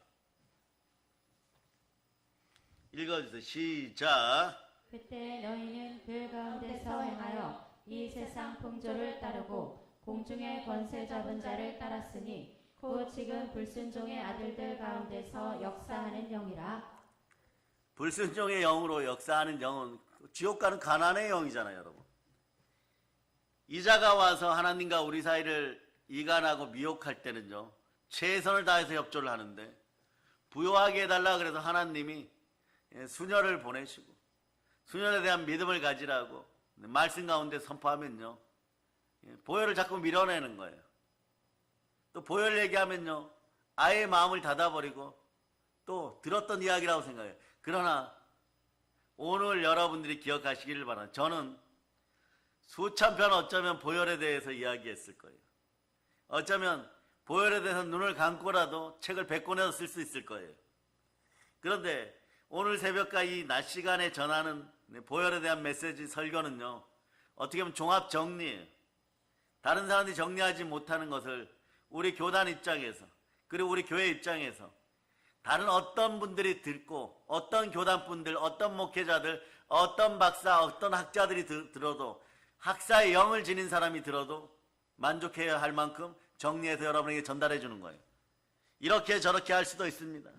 읽어주세요. 시작. 그때 너희는 그 가운데서 행하여 이 세상 풍조를 따르고 공중의 권세 잡은 자를 따랐으니 곧 지금 불순종의 아들들 가운데서 역사하는 영이라. 불순종의 영으로 역사하는 영은 지옥 가는 가난의 영이잖아요, 여러분. 이자가 와서 하나님과 우리 사이를 이간하고 미혹할 때는요, 최선을 다해서 협조를 하는데, 부요하게 해달라 그래서 하나님이 수녀를 보내시고 수녀에 대한 믿음을 가지라고 말씀 가운데 선포하면요, 보혈을 자꾸 밀어내는 거예요. 또 보혈 얘기하면요, 아예 마음을 닫아버리고 또 들었던 이야기라고 생각해요. 그러나 오늘 여러분들이 기억하시기를 바랍니다. 저는 수천 편 어쩌면 보혈에 대해서 이야기했을 거예요. 어쩌면 보혈에 대해서 눈을 감고라도 책을 100권에서 쓸 수 있을 거예요. 그런데 오늘 새벽과 이 낮 시간에 전하는 보혈에 대한 메시지 설교는요, 어떻게 보면 종합 정리예요. 다른 사람들이 정리하지 못하는 것을 우리 교단 입장에서, 그리고 우리 교회 입장에서 다른 어떤 분들이 듣고, 어떤 교단 분들, 어떤 목회자들, 어떤 박사, 어떤 학자들이 들어도, 학사의 영을 지닌 사람이 들어도 만족해야 할 만큼 정리해서 여러분에게 전달해 주는 거예요. 이렇게 저렇게 할 수도 있습니다.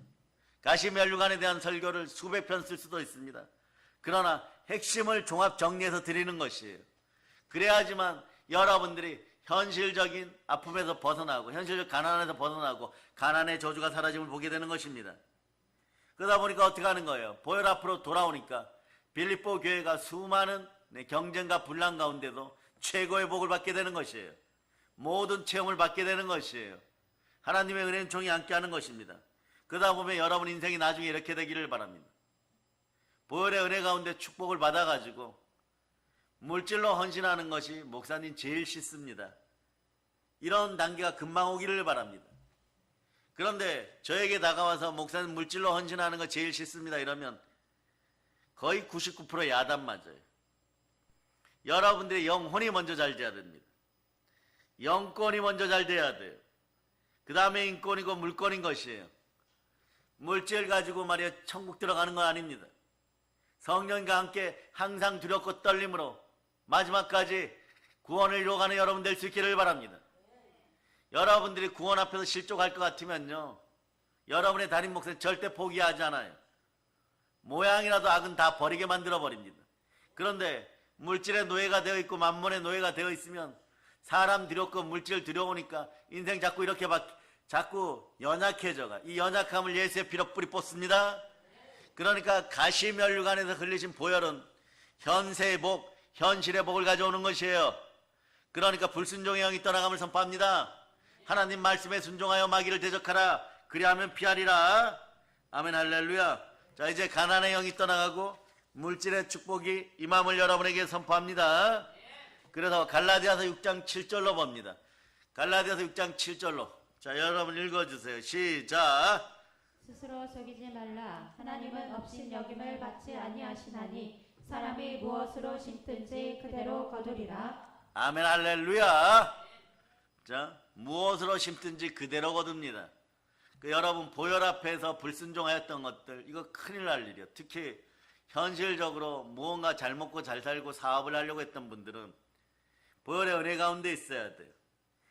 가시면류관에 대한 설교를 수백 편 쓸 수도 있습니다. 그러나 핵심을 종합 정리해서 드리는 것이에요. 그래야지만 여러분들이 현실적인 아픔에서 벗어나고, 현실적 가난에서 벗어나고, 가난의 저주가 사라짐을 보게 되는 것입니다. 그러다 보니까 어떻게 하는 거예요? 보혈 앞으로 돌아오니까 빌립보 교회가 수많은 경쟁과 분란 가운데도 최고의 복을 받게 되는 것이에요. 모든 체험을 받게 되는 것이에요. 하나님의 은혜는 종이 함께 하는 것입니다. 그러다 보면 여러분 인생이 나중에 이렇게 되기를 바랍니다. 보혈의 은혜 가운데 축복을 받아가지고 물질로 헌신하는 것이 목사님 제일 싫습니다. 이런 단계가 금방 오기를 바랍니다. 그런데 저에게 다가와서 목사님 물질로 헌신하는 거 제일 싫습니다 이러면 거의 99% 야단 맞아요. 여러분들의 영혼이 먼저 잘 돼야 됩니다. 영권이 먼저 잘 돼야 돼요. 그 다음에 인권이고 물권인 것이에요. 물질 가지고 말이야 천국 들어가는 건 아닙니다. 성령과 함께 항상 두렵고 떨림으로 마지막까지 구원을 이루어가는 여러분 될 수 있기를 바랍니다. 여러분들이 구원 앞에서 실족할 것 같으면요, 여러분의 담임 목사님 절대 포기하지 않아요. 모양이라도 악은 다 버리게 만들어 버립니다. 그런데 물질의 노예가 되어 있고 만몬의 노예가 되어 있으면 사람 두렵고 물질 두려우니까 인생 자꾸 이렇게 자꾸 연약해져가. 이 연약함을 예수의 피로 뿌리 뽑습니다. 그러니까 가시면류관에서 흘리신 보혈은 현세의 복, 현실의 복을 가져오는 것이에요. 그러니까 불순종의 영이 떠나감을 선포합니다. 하나님 말씀에 순종하여 마귀를 대적하라. 그리하면 피하리라. 아멘 할렐루야. 자, 이제 가난의 영이 떠나가고 물질의 축복이 임함을 여러분에게 선포합니다. 그래서 갈라디아서 6장 7절로 봅니다. 갈라디아서 6장 7절로. 자, 여러분 읽어주세요. 시작. 스스로 속이지 말라. 하나님은 업신여김을 받지 아니하시나니 사람이 무엇으로 심든지 그대로 거두리라. 아멘 할렐루야. 자, 무엇으로 심든지 그대로 거둡니다. 여러분 보혈 앞에서 불순종하였던 것들, 이거 큰일 날 일이에요. 특히 현실적으로 무언가 잘 먹고 잘 살고 사업을 하려고 했던 분들은 보혈의 은혜 가운데 있어야 돼요.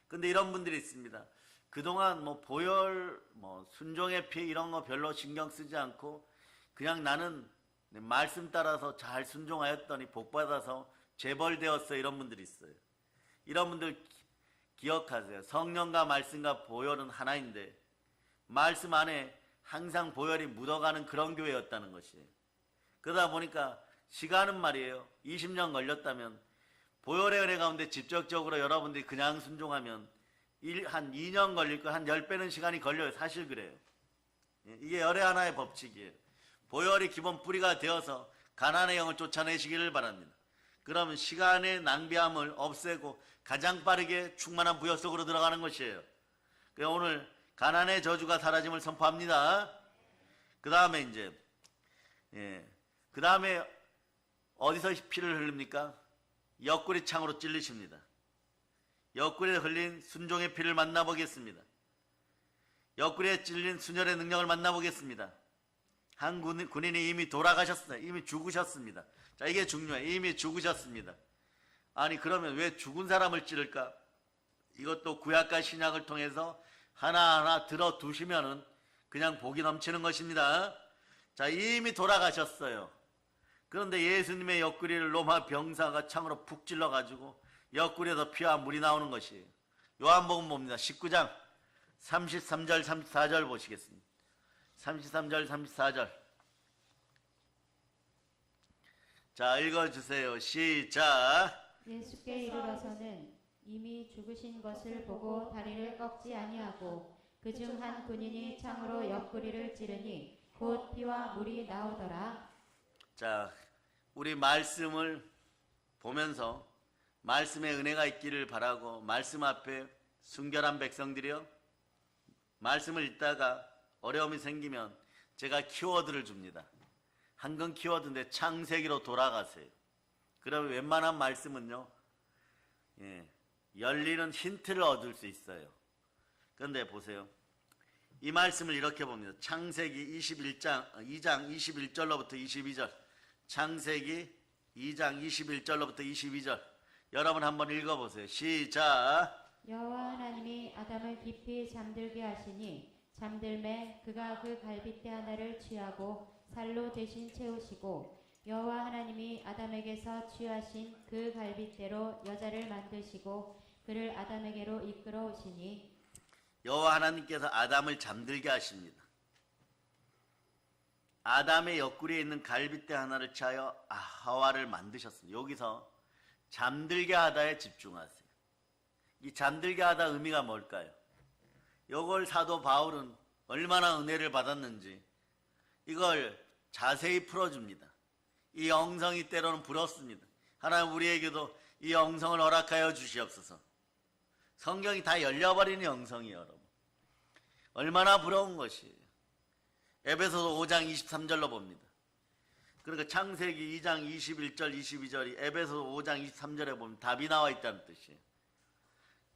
근데 이런 분들이 있습니다. 그동안 보혈, 순종의 피 이런 거 별로 신경 쓰지 않고 그냥 나는 말씀 따라서 잘 순종하였더니 복받아서 재벌되었어. 이런 분들이 있어요. 이런 분들 기억하세요. 성령과 말씀과 보혈은 하나인데 말씀 안에 항상 보혈이 묻어가는 그런 교회였다는 것이에요. 그러다 보니까 시간은 말이에요. 20년 걸렸다면 보혈의 은혜 가운데 직접적으로 여러분들이 그냥 순종하면 한 2년 걸릴 거 한 10배는 시간이 걸려요. 사실 그래요. 이게 열의 하나의 법칙이에요. 보혈이 기본 뿌리가 되어서 가난의 영을 쫓아내시기를 바랍니다. 그러면 시간의 낭비함을 없애고 가장 빠르게 충만한 부여 속으로 들어가는 것이에요. 그래서 오늘 가난의 저주가 사라짐을 선포합니다. 그 다음에 이제 그 다음에 어디서 피를 흘립니까? 옆구리 창으로 찔리십니다. 옆구리에 흘린 순종의 피를 만나보겠습니다. 옆구리에 찔린 순혈의 능력을 만나보겠습니다. 한 군인이 이미 돌아가셨어요. 이미 죽으셨습니다. 자, 이게 중요해요. 이미 죽으셨습니다. 아니 그러면 왜 죽은 사람을 찌를까? 이것도 구약과 신약을 통해서 하나하나 들어두시면은 그냥 복이 넘치는 것입니다. 자, 이미 돌아가셨어요. 그런데 예수님의 옆구리를 로마 병사가 창으로 푹 찔러가지고 옆구리에서 피와 물이 나오는 것이에요. 요한복음 봅니다. 19장 33절 34절 보시겠습니다. 33절 34절. 자, 읽어주세요. 시작. 예수께 이르러서는 이미 죽으신 것을 보고 다리를 꺾지 아니하고 그중 한 군인이 창으로 옆구리를 찌르니 곧 피와 물이 나오더라. 자, 우리 말씀을 보면서 말씀의 은혜가 있기를 바라고 말씀 앞에 순결한 백성들이요, 말씀을 읽다가 어려움이 생기면 제가 키워드를 줍니다. 한근 키워드인데 창세기로 돌아가세요. 그러면 웬만한 말씀은요, 열리는 힌트를 얻을 수 있어요. 그런데 보세요. 이 말씀을 이렇게 봅니다. 창세기 2장 21절로부터 22절. 창세기 2장 21절로부터 22절. 여러분 한번 읽어보세요. 시작. 여호와 하나님이 아담을 깊이 잠들게 하시니 잠들매 그가 그 갈빗대 하나를 취하고 살로 대신 채우시고 여호와 하나님이 아담에게서 취하신 그 갈빗대로 여자를 만드시고 그를 아담에게로 이끌어 오시니 여호와 하나님께서 아담을 잠들게 하십니다. 아담의 옆구리에 있는 갈빗대 하나를 취하여 하와를 만드셨습니다. 여기서 잠들게 하다에 집중하세요. 이 잠들게 하다 의미가 뭘까요? 이걸 사도 바울은 얼마나 은혜를 받았는지 이걸 자세히 풀어줍니다. 이 영성이 때로는 부럽습니다. 하나님 우리에게도 이 영성을 허락하여 주시옵소서. 성경이 다 열려버리는 영성이에요, 여러분. 얼마나 부러운 것이에요. 에베소서 5장 23절로 봅니다. 그러니까 창세기 2장 21절 22절이 에베소서 5장 23절에 보면 답이 나와 있다는 뜻이에요.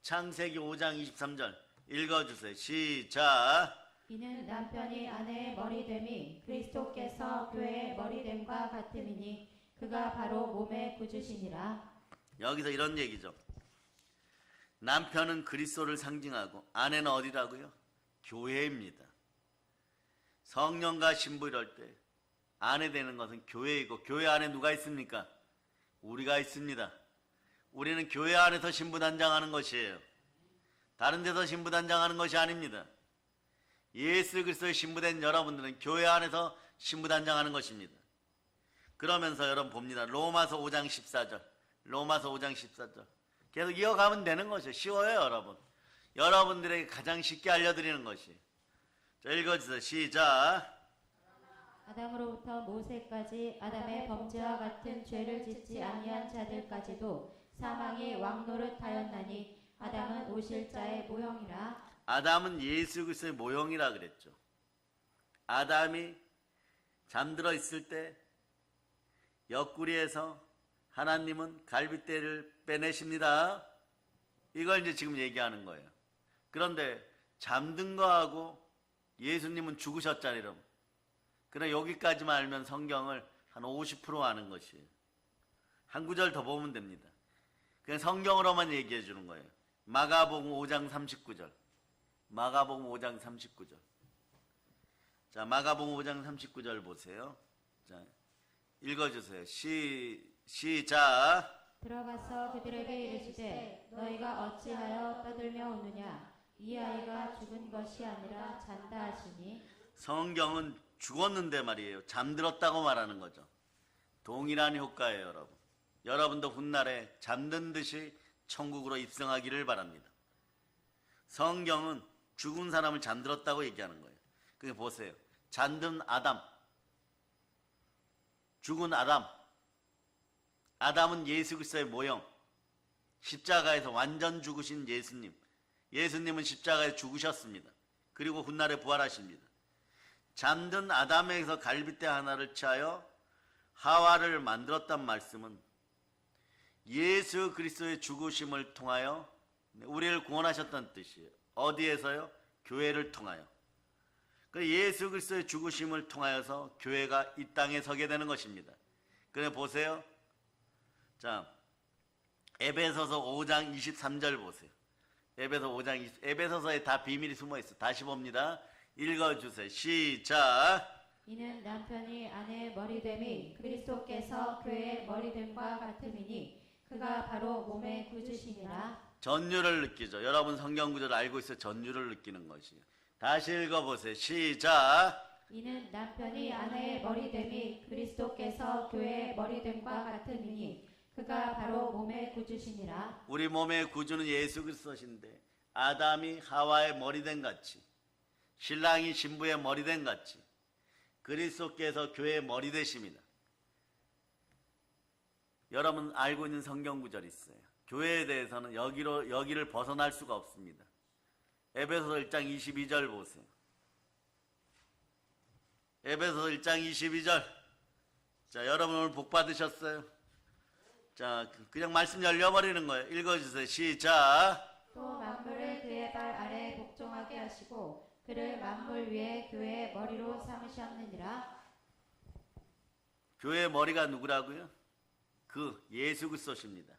창세기 5장 23절 읽어주세요. 시작. 이는 남편이 아내의 머리됨이 그리스도께서 교회의 머리됨과 같음이니 그가 바로 몸의 구주시니라. 여기서 이런 얘기죠. 남편은 그리스도를 상징하고 아내는 어디라고요? 교회입니다. 성령과 신부 이럴 때 아내 되는 것은 교회이고 교회 안에 누가 있습니까? 우리가 있습니다. 우리는 교회 안에서 신부단장하는 것이에요. 다른 데서 신부단장하는 것이 아닙니다. 예수 그리스도의 신부된 여러분들은 교회 안에서 신부단장하는 것입니다. 그러면서 여러분 봅니다. 로마서 5장 14절. 로마서 5장 14절. 계속 이어가면 되는 것이에요. 쉬워요, 여러분. 여러분들에게 가장 쉽게 알려드리는 것이. 자, 읽어주세요. 시작. 아담으로부터 모세까지 아담의 범죄와 같은 죄를 짓지 아니한 자들까지도 사망이 왕노릇하였나니 아담은 오실 자의 모형이라. 아담은 예수 그리스도의 모형이라 그랬죠. 아담이 잠들어 있을 때 옆구리에서 하나님은 갈빗대를 빼내십니다. 이걸 이제 지금 얘기하는 거예요. 그런데 잠든 거하고 예수님은 죽으셨잖아요, 여러분. 그럼 여기까지만 알면 성경을 한 50% 아는 것이에요. 한 구절 더 보면 됩니다. 그냥 성경으로만 얘기해 주는 거예요. 마가복음 5장 39절. 마가복음 5장 39절. 자, 마가복음 5장 39절 보세요. 자, 읽어주세요. 시작. 들어가서 그들에게 이르시되 너희가 어찌하여 떠들며 우느냐 이 아이가 죽은 것이 아니라 잔다 하시니. 성경은 죽었는데 말이에요. 잠들었다고 말하는 거죠. 동일한 효과예요, 여러분. 여러분도 훗날에 잠든 듯이 천국으로 입성하기를 바랍니다. 성경은 죽은 사람을 잠들었다고 얘기하는 거예요. 그게 보세요. 잠든 아담, 죽은 아담. 아담은 예수 그리스도의 모형, 십자가에서 완전 죽으신 예수님. 예수님은 십자가에 죽으셨습니다. 그리고 훗날에 부활하십니다. 잠든 아담에서 갈빗대 하나를 취하여 하와를 만들었단 말씀은 예수 그리스도의 죽으심을 통하여 우리를 구원하셨다는 뜻이에요. 어디에서요? 교회를 통하여. 예수 그리스도의 죽으심을 통하여서 교회가 이 땅에 서게 되는 것입니다. 그래 보세요. 자, 에베소서 5장 23절 보세요. 에베소서에 다 비밀이 숨어 있어. 다시 봅니다. 읽어주세요. 시작. 이는 남편이 아내의 머리됨이 그리스도께서 교회의 머리됨과 같음이니 그가 바로 몸의 구주시니라. 전율을 느끼죠. 여러분 성경 구절을 알고 있어 전율을 느끼는 것이에요. 다시 읽어보세요. 시작. 이는 남편이 아내의 머리됨이 그리스도께서 교회의 머리됨과 같음이니 그가 바로 몸의 구주시니라. 우리 몸의 구주는 예수 그리스도신데 아담이 하와의 머리됨 같이 신랑이 신부의 머리됨 같이 그리스도께서 교회의 머리 되십니다. 여러분 알고 있는 성경 구절이 있어요. 교회에 대해서는 여기를 벗어날 수가 없습니다. 에베소서 1장 22절 보세요. 에베소서 1장 22절. 자, 여러분 오늘 복 받으셨어요? 자, 그냥 말씀 열려버리는 거예요. 읽어주세요. 시작. 또 만물을 그의 발 아래 복종하게 하시고 그를 만물 위에 교회의 머리로 삼으셨느니라. 교회의 머리가 누구라고요? 그 예수 그리스도십니다.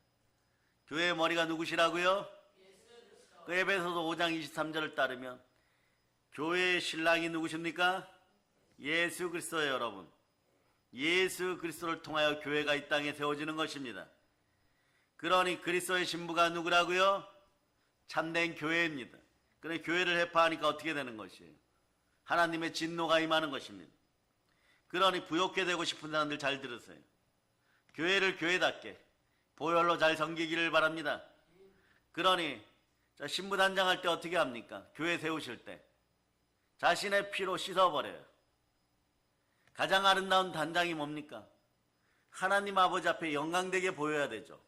교회의 머리가 누구시라고요? 그 에베소서 5장 23절을 따르면 교회의 신랑이 누구십니까? 예수 그리스도예요, 여러분. 예수 그리스도를 통하여 교회가 이 땅에 세워지는 것입니다. 그러니 그리스도의 신부가 누구라고요? 참된 교회입니다. 그런데 교회를 해파하니까 어떻게 되는 것이에요? 하나님의 진노가 임하는 것입니다. 그러니 부욕해 되고 싶은 사람들 잘 들으세요. 교회를 교회답게 보혈로 잘 섬기기를 바랍니다. 그러니 신부 단장할 때 어떻게 합니까? 교회 세우실 때 자신의 피로 씻어버려요. 가장 아름다운 단장이 뭡니까? 하나님 아버지 앞에 영광되게 보여야 되죠.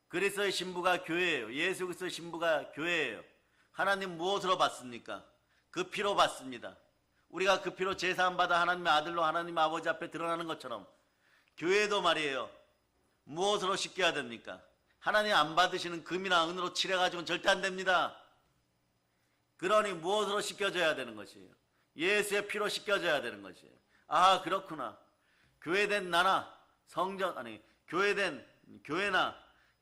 그리스도의 신부가 교회예요. 예수 그리스도의 신부가 교회예요. 하나님 무엇으로 받습니까? 그 피로 받습니다. 우리가 그 피로 제사함 받아 하나님의 아들로 하나님 아버지 앞에 드러나는 것처럼 교회도 말이에요. 무엇으로 씻겨야 됩니까? 하나님 안 받으시는 금이나 은으로 칠해가지고는 절대 안 됩니다. 그러니 무엇으로 씻겨져야 되는 것이에요? 예수의 피로 씻겨져야 되는 것이에요. 아, 그렇구나. 교회된 나나 교회나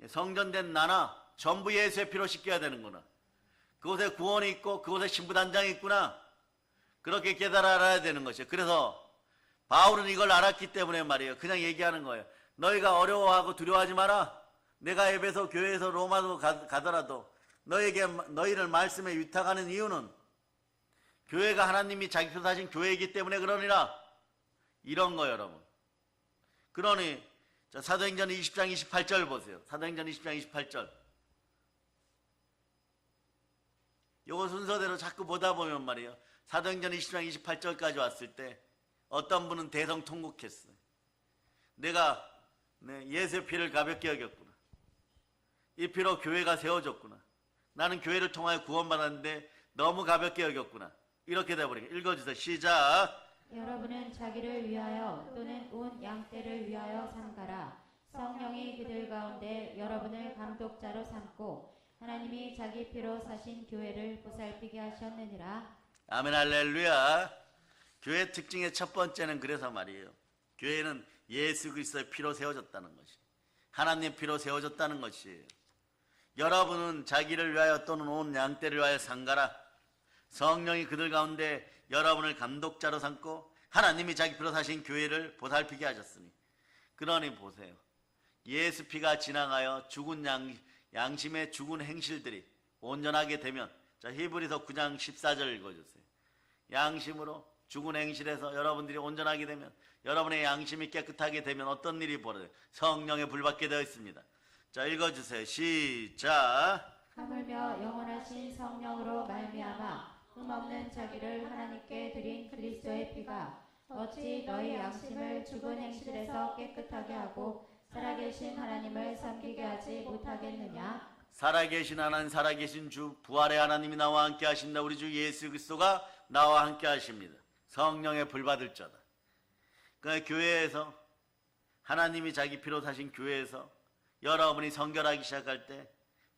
성전된 나나 전부 예수의 피로 씻겨야 되는구나. 그곳에 구원이 있고 그곳에 신부단장이 있구나. 그렇게 깨달아 알아야 되는 것이에요. 그래서 바울은 이걸 알았기 때문에 말이에요. 그냥 얘기하는 거예요. 너희가 어려워하고 두려워하지 마라. 내가 에베소 교회에서 로마도 가더라도 너희를 말씀에 위탁하는 이유는 교회가 하나님이 자기 표 사신 교회이기 때문에 그러니라. 이런 거예요, 여러분. 그러니 사도행전 20장 28절 보세요. 사도행전 20장 28절. 요거 순서대로 자꾸 보다 보면 말이에요. 사도행전 20장 28절까지 왔을 때 어떤 분은 대성통곡했어요. 내가 예수의 피를 가볍게 여겼구나. 이 피로 교회가 세워졌구나. 나는 교회를 통하여 구원받았는데 너무 가볍게 여겼구나. 이렇게 돼버리게. 읽어주세요. 시작. 여러분은 자기를 위하여 또는 온 양떼를 위하여 삼가라. 성령이 그들 가운데 여러분을 감독자로 삼고 하나님이 자기 피로 사신 교회를 보살피게 하셨느니라. 아멘 할렐루야. 교회 특징의 첫 번째는 그래서 말이에요. 교회는 예수 그리스도의 피로 세워졌다는 것이, 하나님의 피로 세워졌다는 것이에요. 여러분은 자기를 위하여 또는 온 양떼를 위하여 삼가라. 성령이 그들 가운데 여러분을 감독자로 삼고 하나님이 자기 피로 사신 교회를 보살피게 하셨으니. 그러니 보세요. 예수 피가 지나가여 죽은 양심의 죽은 행실들이 온전하게 되면, 자, 히브리서 9장 14절 읽어주세요. 양심으로 죽은 행실에서 여러분들이 온전하게 되면, 여러분의 양심이 깨끗하게 되면 어떤 일이 벌어져요? 성령의 불 받게 되어 있습니다. 자, 읽어주세요. 시작. 하물며 영원하신 성령으로 말미암아 흠없는 자기를 하나님께 드린 그리스도의 피가 어찌 너희 양심을 죽은 행실에서 깨끗하게 하고 살아계신 하나님을 섬기게 하지 못하겠느냐? 살아계신 하나님, 살아계신 주, 부활의 하나님이 나와 함께 하신다. 우리 주 예수 그리스도가 나와 함께 하십니다. 성령의 불 받을 자다. 그 교회에서, 하나님이 자기 피로 사신 교회에서 여러분이 성결하기 시작할 때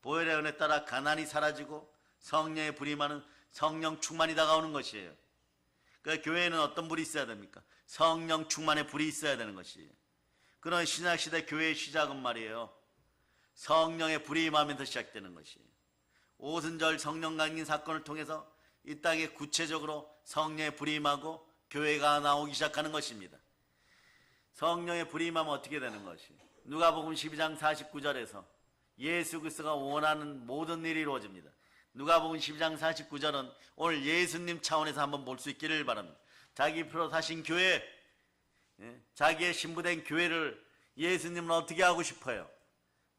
보혈의 은혜 따라 가난이 사라지고 성령의 불이 많은 성령 충만이 다가오는 것이에요. 그 교회에는 어떤 불이 있어야 됩니까? 성령 충만의 불이 있어야 되는 것이에요. 그런 신약시대 교회의 시작은 말이에요, 성령의 불이 임하면서 시작되는 것이에요. 오순절 성령 강림 사건을 통해서 이 땅에 구체적으로 성령의 불이 임하고 교회가 나오기 시작하는 것입니다. 성령의 불이 임하면 어떻게 되는 것이? 누가복음 12장 49절에서 예수 그리스도가 원하는 모든 일이 이루어집니다. 누가복음 12장 49절은 오늘 예수님 차원에서 한번 볼 수 있기를 바랍니다. 자기 피로 사신 교회, 자기의 신부된 교회를 예수님은 어떻게 하고 싶어요?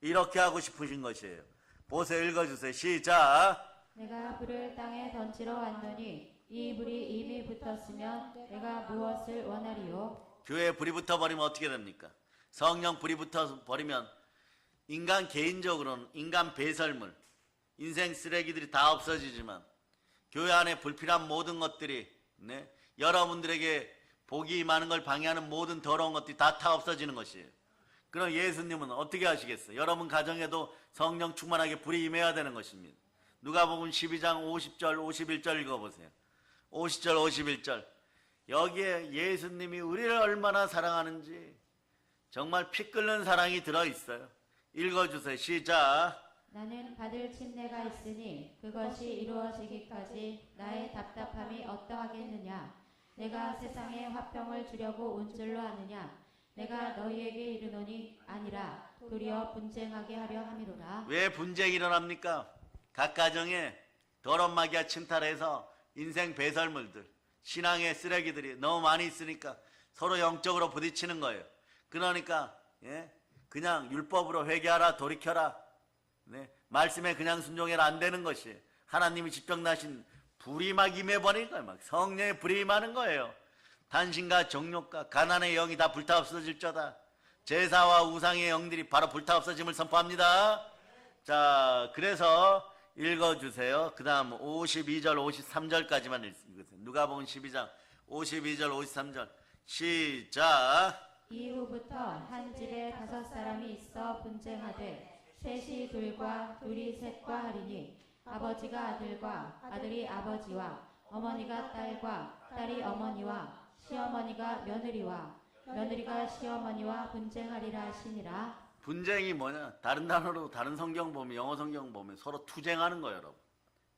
이렇게 하고 싶으신 것이에요. 보세요. 읽어주세요. 시작. 내가 불을 땅에 던지러 왔노니 이 불이 이미 붙었으면 내가 무엇을 원하리요? 교회에 불이 붙어버리면 어떻게 됩니까? 성령 불이 붙어버리면 인간 개인적으로는 인간 배설물, 인생 쓰레기들이 다 없어지지만 교회 안에 불필요한 모든 것들이, 여러분들에게 복이 많은 걸 방해하는 모든 더러운 것들이 다 없어지는 것이에요. 그럼 예수님은 어떻게 하시겠어요? 여러분 가정에도 성령 충만하게 불이 임해야 되는 것입니다. 누가복음 12장 50절 51절 읽어보세요. 50절 51절 여기에 예수님이 우리를 얼마나 사랑하는지 정말 피 끓는 사랑이 들어있어요. 읽어주세요. 시작. 나는 받을 침례가 있으니 그것이 이루어지기까지 나의 답답함이 어떠하겠느냐? 내가 세상에 화평을 주려고 온 줄로 아느냐? 내가 너희에게 이르노니 아니라 도리어 분쟁하게 하려 함이로라. 왜 분쟁이 일어납니까? 각 가정에 더러운 마귀와 침탈해서 인생 배설물들, 신앙의 쓰레기들이 너무 많이 있으니까 서로 영적으로 부딪히는 거예요. 그러니까 그냥 율법으로 회개하라, 돌이켜라, 말씀에 그냥 순종해라 안 되는 것이에요. 하나님이 직접 나신 불이 막 임해버리는 거예요. 막 성령의 불이 임하는 거예요. 단신과 정욕과 가난의 영이 다 불타 없어질 자다. 제사와 우상의 영들이 바로 불타 없어짐을 선포합니다. 자, 그래서 읽어주세요. 그 다음 52절 53절까지만 읽으세요. 누가복음 12장 52절 53절 시작. 이후부터 한 집에 5사람이 있어 분쟁하되 셋이 둘과 둘이 셋과 하리니 아버지가 아들과 아들이 아버지와 어머니가 딸과 딸이 어머니와 시어머니가 며느리와 며느리가 시어머니와 분쟁하리라 하시니라. 분쟁이 뭐냐? 다른 단어로 다른 성경 보면, 영어 성경 보면 서로 투쟁하는 거예요, 여러분.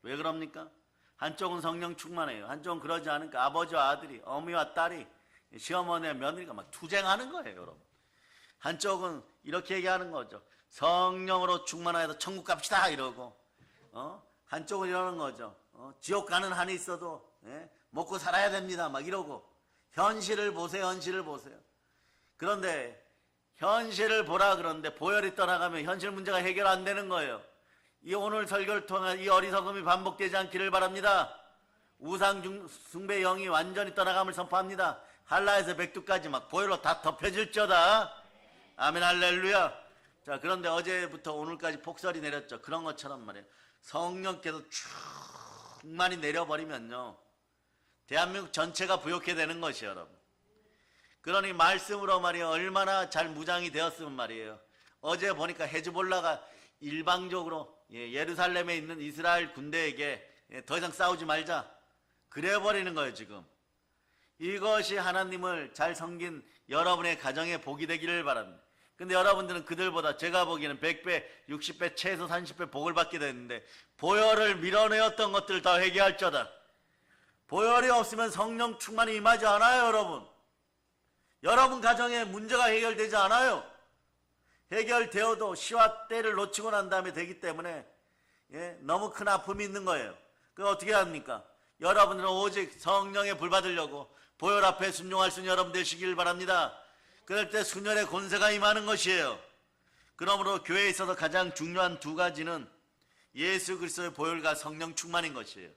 왜 그럽니까? 한쪽은 성령 충만해요. 한쪽은 그러지 않으니까 아버지와 아들이, 어미와 딸이, 시어머니와 며느리가 막 투쟁하는 거예요, 여러분. 한쪽은 이렇게 얘기하는 거죠. 성령으로 충만하여서 천국 갑시다 이러고, 한쪽은 이러는 거죠. 지옥 가는 한이 있어도 먹고 살아야 됩니다 막 이러고. 현실을 보세요. 현실을 보세요. 그런데 현실을 보라 그러는데 보혈이 떠나가면 현실 문제가 해결 안 되는 거예요. 이 오늘 설교를 통한 이 어리석음이 반복되지 않기를 바랍니다. 우상 숭배 영이 완전히 떠나감을 선포합니다. 한라에서 백두까지 막 보혈로 다 덮여질저다. 아멘 할렐루야. 자, 그런데 어제부터 오늘까지 폭설이 내렸죠. 그런 것처럼 말이에요. 성령께서 충만히 내려버리면요, 대한민국 전체가 부욕해 되는 것이에요, 여러분. 그러니 말씀으로 말이에요, 얼마나 잘 무장이 되었으면 말이에요. 어제 보니까 헤즈볼라가 일방적으로 예루살렘에 있는 이스라엘 군대에게 더 이상 싸우지 말자 그래 버리는 거예요. 지금 이것이 하나님을 잘 섬긴 여러분의 가정에 복이 되기를 바랍니다. 근데 여러분들은 그들보다 제가 보기에는 100배, 60배, 최소 30배 복을 받게 됐는데 보혈을 밀어내었던 것들을 다 회개할 자다. 보혈이 없으면 성령 충만이 임하지 않아요, 여러분. 여러분 가정에 문제가 해결되지 않아요. 해결되어도 시와 때를 놓치고 난 다음에 되기 때문에 너무 큰 아픔이 있는 거예요. 그럼 어떻게 합니까? 여러분들은 오직 성령의 불 받으려고 보혈 앞에 순종할 수 있는 여러분 되시길 바랍니다. 그럴 때 순혈의 권세가 임하는 것이에요. 그러므로 교회에 있어서 가장 중요한 두 가지는 예수 그리스도의 보혈과 성령 충만인 것이에요.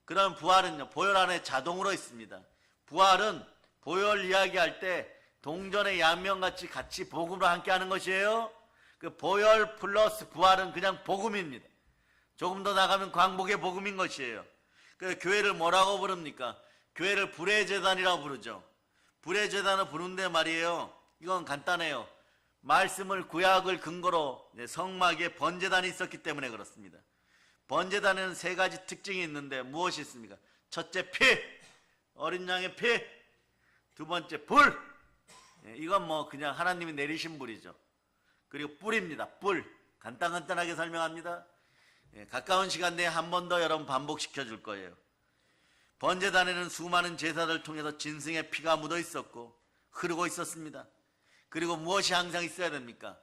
그럼 부활은요, 보혈 안에 자동으로 있습니다. 부활은 보혈 이야기할 때 동전의 양면같이 같이 복음으로 함께 하는 것이에요. 그 보혈 플러스 부활은 그냥 복음입니다. 조금 더 나가면 광복의 복음인 것이에요. 그 교회를 뭐라고 부릅니까? 교회를 불의 제단이라고 부르죠. 불의 제단을 부르는데 말이에요, 이건 간단해요. 말씀을 구약을 근거로 성막에 번제단이 있었기 때문에 그렇습니다. 번제단에는 세 가지 특징이 있는데 무엇이 있습니까? 첫째, 피, 어린 양의 피. 두 번째, 불. 이건 뭐 그냥 하나님이 내리신 불이죠. 그리고 뿔입니다. 뿔. 간단하게 설명합니다. 가까운 시간 내에 한 번 더 여러분 반복시켜 줄 거예요. 번제단에는 수많은 제사들을 통해서 짐승의 피가 묻어 있었고 흐르고 있었습니다. 그리고 무엇이 항상 있어야 됩니까?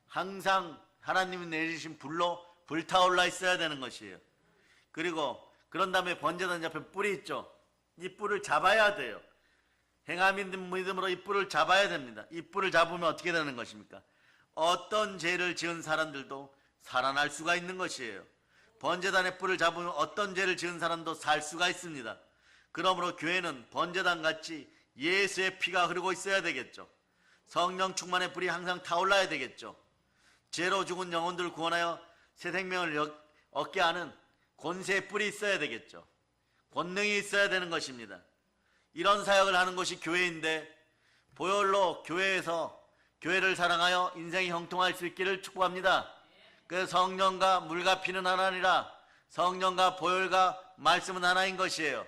항상 하나님이 내리신 불로 불타올라 있어야 되는 것이에요. 그리고 그런 다음에 번제단 옆에 뿔이 있죠. 이 뿔을 잡아야 돼요. 행함 있는 믿음으로 이 뿔을 잡아야 됩니다. 이 뿔을 잡으면 어떻게 되는 것입니까? 어떤 죄를 지은 사람들도 살아날 수가 있는 것이에요. 번제단의 뿔을 잡으면 어떤 죄를 지은 사람도 살 수가 있습니다. 그러므로 교회는 번제단같이 예수의 피가 흐르고 있어야 되겠죠. 성령 충만의 불이 항상 타올라야 되겠죠. 죄로 죽은 영혼들을 구원하여 새 생명을 얻게 하는 권세의 뿔이 있어야 되겠죠. 권능이 있어야 되는 것입니다. 이런 사역을 하는 것이 교회인데, 보혈로 교회에서 교회를 사랑하여 인생이 형통할 수 있기를 축복합니다. 그 성령과 물과 피는 하나니라. 성령과 보혈과 말씀은 하나인 것이에요.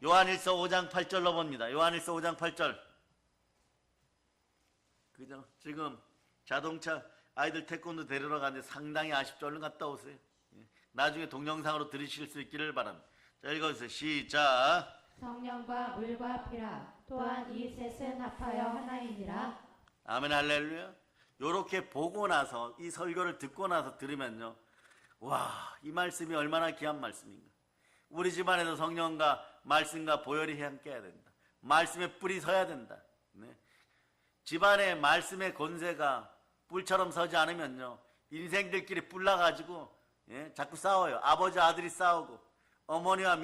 요한일서 5장 8절로 봅니다. 요한일서 5장 8절. 그죠? 지금 자동차 아이들 태권도 데리러 가는데 상당히 아쉽죠. 얼른 갔다 오세요. 나중에 동영상으로 들으실 수 있기를 바랍니다. 자, 읽어주세요. 시작. 성령과 물과 피라. 또한 이 셋은 합하여 하나이니라. 아멘, 할렐루야. 요렇게 보고 나서 이 설교를 듣고 나서 들으면요, 와, 이 말씀이 얼마나 귀한 말씀인가. 우리 집안에도 성령과 말씀과 보혈이 함께 해야 된다. 말씀의 뿔이 서야 된다. 네. 집안에 말씀의 권세가 뿔처럼 서지 않으면요, 인생들끼리 뿔나가지고 자꾸 싸워요. 아버지 아들이 싸우고, 어머니와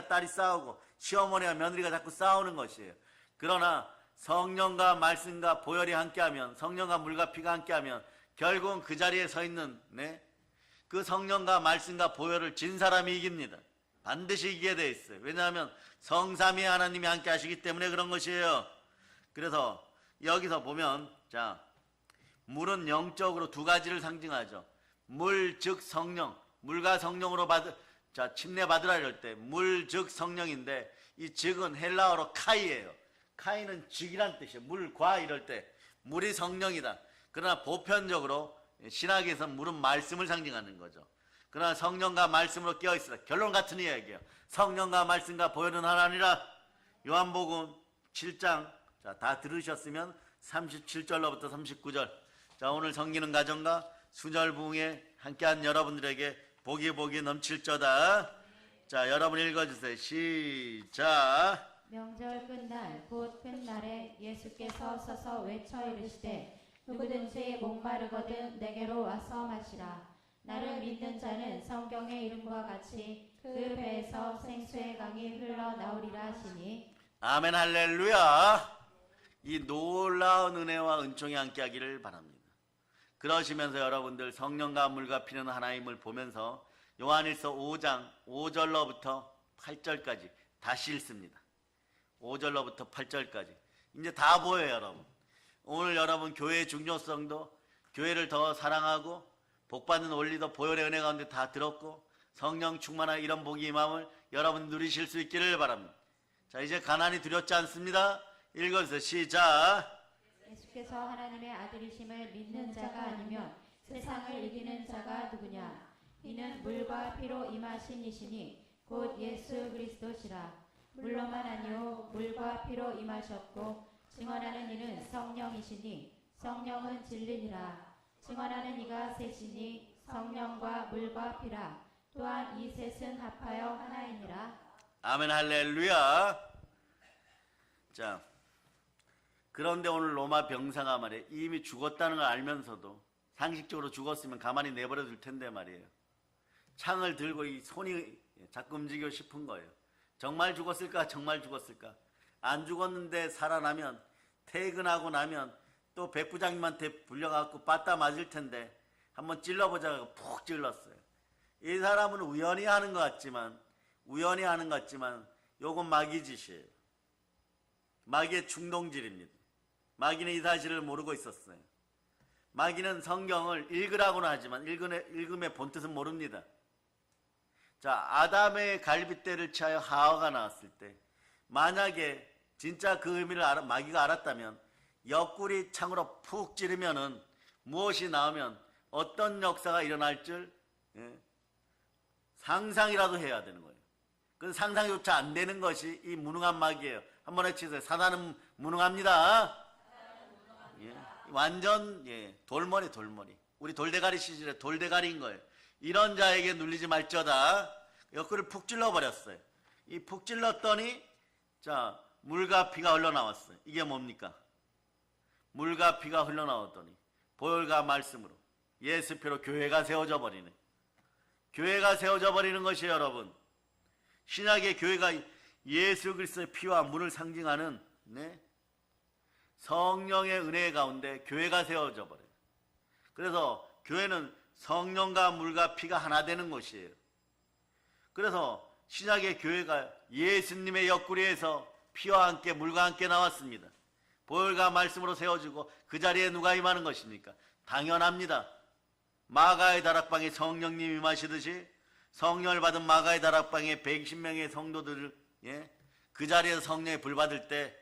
딸이 싸우고, 시어머니와 며느리가 자꾸 싸우는 것이에요. 그러나 성령과 말씀과 보혈이 함께하면, 성령과 물과 피가 함께하면 결국은 그 자리에 서 있는 그 성령과 말씀과 보혈을 진 사람이 이깁니다. 반드시 이기게 돼 있어요. 왜냐하면 성삼위 하나님이 함께 하시기 때문에 그런 것이에요. 그래서 여기서 보면, 자, 물은 영적으로 두 가지를 상징하죠. 물 즉 성령, 물과 성령으로 침례 받으라 이럴 때 물 즉 성령인데, 이 즉은 헬라어로 카이예요. 카이는 즉이란 뜻이에요. 물과 이럴 때 물이 성령이다. 그러나 보편적으로 신학에서 물은 말씀을 상징하는 거죠. 그러나 성령과 말씀으로 깨어있으라. 결론 같은 이야기예요. 성령과 말씀과 보혈은 하나니라. 요한복음 7장, 자, 다 들으셨으면 37절로부터 39절. 자, 오늘 섬기는 가정과 순혈부흥에 함께한 여러분들에게 복이 넘칠저다. 자, 여러분 읽어주세요. 시작. 명절 끝날 곧 끝날에 예수께서 서서 외쳐 이르시되 누구든지 목마르거든 내게로 와서 마시라. 나를 믿는 자는 성경의 이름과 같이 그 배에서 생수의 강이 흘러나오리라 하시니. 아멘, 할렐루야. 이 놀라운 은혜와 은총이 함께하기를 바랍니다. 그러시면서 여러분들 성령과 물과 피는 하나임을 보면서 요한일서 5장 5절로부터 8절까지 다시 읽습니다. 5절로부터 8절까지 이제 다 보여요. 여러분, 오늘 여러분 교회의 중요성도, 교회를 더 사랑하고 복받는 원리도 보혈의 은혜 가운데 다 들었고, 성령 충만한 이런 복이 임함을 여러분 누리실 수 있기를 바랍니다. 자, 이제 가난이 두렵지 않습니다. 읽어주세요. 시작. 예수께서 하나님의 아들이심을 믿는 자가 아니면 세상을 이기는 자가 누구냐. 이는 물과 피로 임하신 이시니 곧 예수 그리스도시라. 물로만 아니오 물과 피로 임하셨고 증언하는 이는 성령이시니 성령은 진리니라. 증언하는 이가 셋이니 성령과 물과 피라. 또한 이 셋은 합하여 하나이니라. 아멘 할렐루야. 자, 그런데 오늘 로마 병사가 말이에요. 이미 죽었다는 걸 알면서도 상식적으로 죽었으면 가만히 내버려 둘 텐데 말이에요. 창을 들고 이 손이 자꾸 움직이고 싶은 거예요. 정말 죽었을까? 정말 죽었을까? 안 죽었는데 살아나면, 퇴근하고 나면 또 백부장님한테 불려갖고 빠따 맞을 텐데 한번 찔러보자고 푹 찔렀어요. 이 사람은 우연히 하는 것 같지만 요건 마귀 짓이에요. 마귀의 충동질입니다. 마귀는 이 사실을 모르고 있었어요. 마귀는 성경을 읽으라고는 하지만 읽음의 본뜻은 모릅니다. 자, 아담의 갈빗대를 취하여 하와가 나왔을 때 만약에 진짜 그 의미를 마귀가 알았다면 옆구리 창으로 푹 찌르면은 무엇이 나오면 어떤 역사가 일어날 줄 상상이라도 해야 되는 거예요. 그 상상조차 안 되는 것이 이 무능한 마귀예요. 한번 해치세요. 사단은 무능합니다. 완전 돌머리. 우리 돌대가리 시절에 돌대가리인 거예요. 이런 자에게 눌리지 말지어다. 옆구리를 푹 찔러버렸어요. 이 푹 찔렀더니 자, 물과 피가 흘러나왔어요. 이게 뭡니까? 물과 피가 흘러나왔더니 보혈과 말씀으로 예수표로 교회가 세워져 버리네. 교회가 세워져 버리는 것이에요, 여러분. 신약의 교회가 예수 그리스도의 피와 물을 상징하는 성령의 은혜 가운데 교회가 세워져 버려요. 그래서 교회는 성령과 물과 피가 하나 되는 것이에요. 그래서 신약의 교회가 예수님의 옆구리에서 피와 함께 물과 함께 나왔습니다. 보혈과 말씀으로 세워지고 그 자리에 누가 임하는 것입니까? 당연합니다. 마가의 다락방에 성령님이 임하시듯이 성령을 받은 마가의 다락방에 120명의 성도들을 그 자리에서 성령의 불 받을 때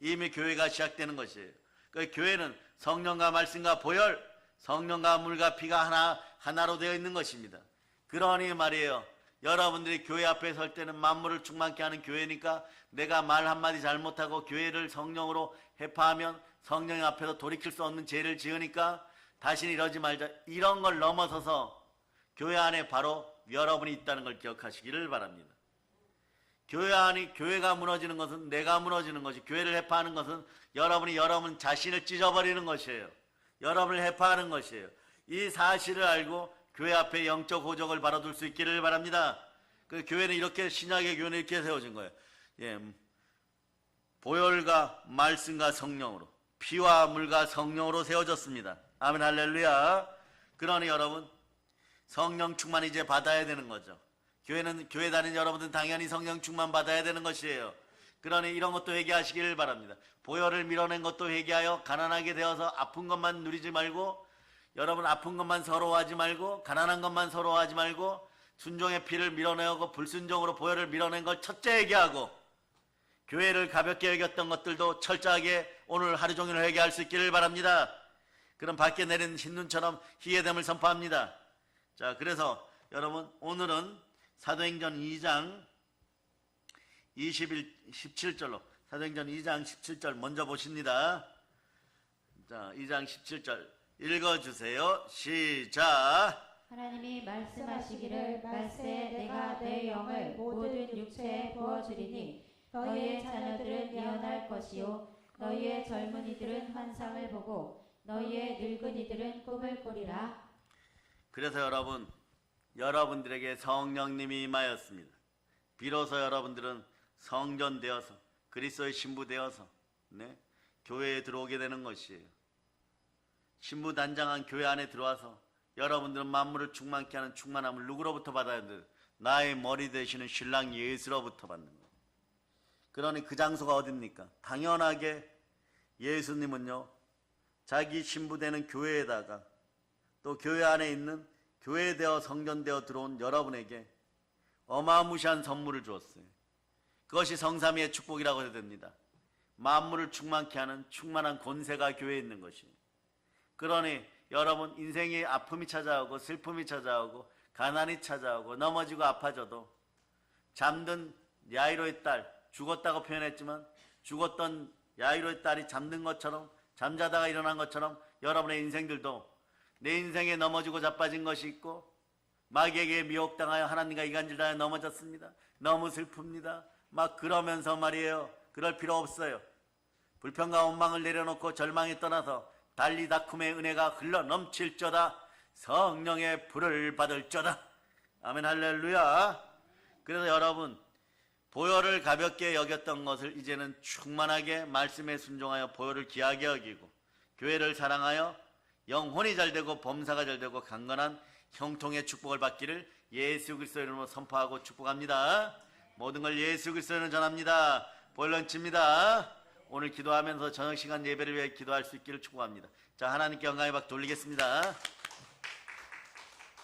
이미 교회가 시작되는 것이에요. 그 교회는 성령과 말씀과 보혈, 성령과 물과 피가 하나로 되어 있는 것입니다. 그러니 말이에요. 여러분들이 교회 앞에 설 때는 만물을 충만케 하는 교회니까 내가 말 한마디 잘못하고 교회를 성령으로 해파하면 성령 앞에서 돌이킬 수 없는 죄를 지으니까 다시는 이러지 말자. 이런 걸 넘어서서 교회 안에 바로 여러분이 있다는 걸 기억하시기를 바랍니다. 교회가 무너지는 것은 내가 무너지는 것이, 교회를 해파하는 것은 여러분이 여러분 자신을 찢어버리는 것이에요. 여러분을 해파하는 것이에요. 이 사실을 알고 교회 앞에 영적 호적을 바라둘 수 있기를 바랍니다. 그 교회는 이렇게, 신약의 교회는 이렇게 세워진 거예요. 보혈과 말씀과 성령으로, 피와 물과 성령으로 세워졌습니다. 아멘 할렐루야. 그러니 여러분, 성령 충만 이제 받아야 되는 거죠. 교회 다니는 여러분들은 당연히 성령 충만 받아야 되는 것이에요. 그러니 이런 것도 회개하시기를 바랍니다. 보혈을 밀어낸 것도 회개하여 가난하게 되어서 아픈 것만 누리지 말고, 여러분 아픈 것만 서러워하지 말고, 가난한 것만 서러워하지 말고, 순종의 피를 밀어내고 불순종으로 보혈을 밀어낸 걸 첫째 회개하고, 교회를 가볍게 여겼던 것들도 철저하게 오늘 하루 종일 회개할 수 있기를 바랍니다. 그럼 밖에 내린 흰눈처럼 희애됨을 선포합니다. 자, 그래서 여러분 오늘은 사도행전 2장 17절로 사도행전 2장 17절 먼저 보십니다. 자, 2장 17절 읽어주세요. 시작. 하나님이 말씀하시기를 말세에 내가 내 영을 모든 육체에 부어주리니 너희의 자녀들은 예언할 것이요 너희의 젊은이들은 환상을 보고 너희의 늙은이들은 꿈을 꾸리라. 그래서 여러분들에게 성령님이 임하였습니다. 비로소 여러분들은 성전되어서 그리스도의 신부되어서 교회에 들어오게 되는 것이에요. 신부단장한 교회 안에 들어와서 여러분들은 만물을 충만케 하는 충만함을 누구로부터 받아야 돼요? 나의 머리 되시는 신랑 예수로부터 받는 거예요. 그러니 그 장소가 어딥니까? 당연하게 예수님은요, 자기 신부되는 교회에다가 또 교회 안에 있는 교회되어 성전되어 들어온 여러분에게 어마무시한 선물을 주었어요. 그것이 성삼위의 축복이라고 해야 됩니다. 만물을 충만케 하는 충만한 권세가 교회에 있는 것이에요. 그러니 여러분 인생에 아픔이 찾아오고 슬픔이 찾아오고 가난이 찾아오고 넘어지고 아파져도 잠든 야이로의 딸, 죽었다고 표현했지만 죽었던 야이로의 딸이 잠든 것처럼, 잠자다가 일어난 것처럼 여러분의 인생들도 내 인생에 넘어지고 자빠진 것이 있고 마귀에게 미혹당하여 하나님과 이간질당하여 넘어졌습니다. 너무 슬픕니다. 막 그러면서 말이에요. 그럴 필요 없어요. 불평과 원망을 내려놓고 절망에 떠나서 달리 다쿰의 은혜가 흘러 넘칠저다. 성령의 불을 받을저다. 아멘 할렐루야. 그래서 여러분 보혈을 가볍게 여겼던 것을 이제는 충만하게 말씀에 순종하여 보혈을 귀하게 여기고 교회를 사랑하여 영혼이 잘되고 범사가 잘되고 강건한 형통의 축복을 받기를 예수 그리스도 이름으로 선포하고 축복합니다. 모든 걸 예수 그리스도 이름으로 전합니다. 보혈 넘칩니다. 오늘 기도하면서 저녁 시간 예배를 위해 기도할 수 있기를 축복합니다. 자, 하나님께 영광의 박 돌리겠습니다.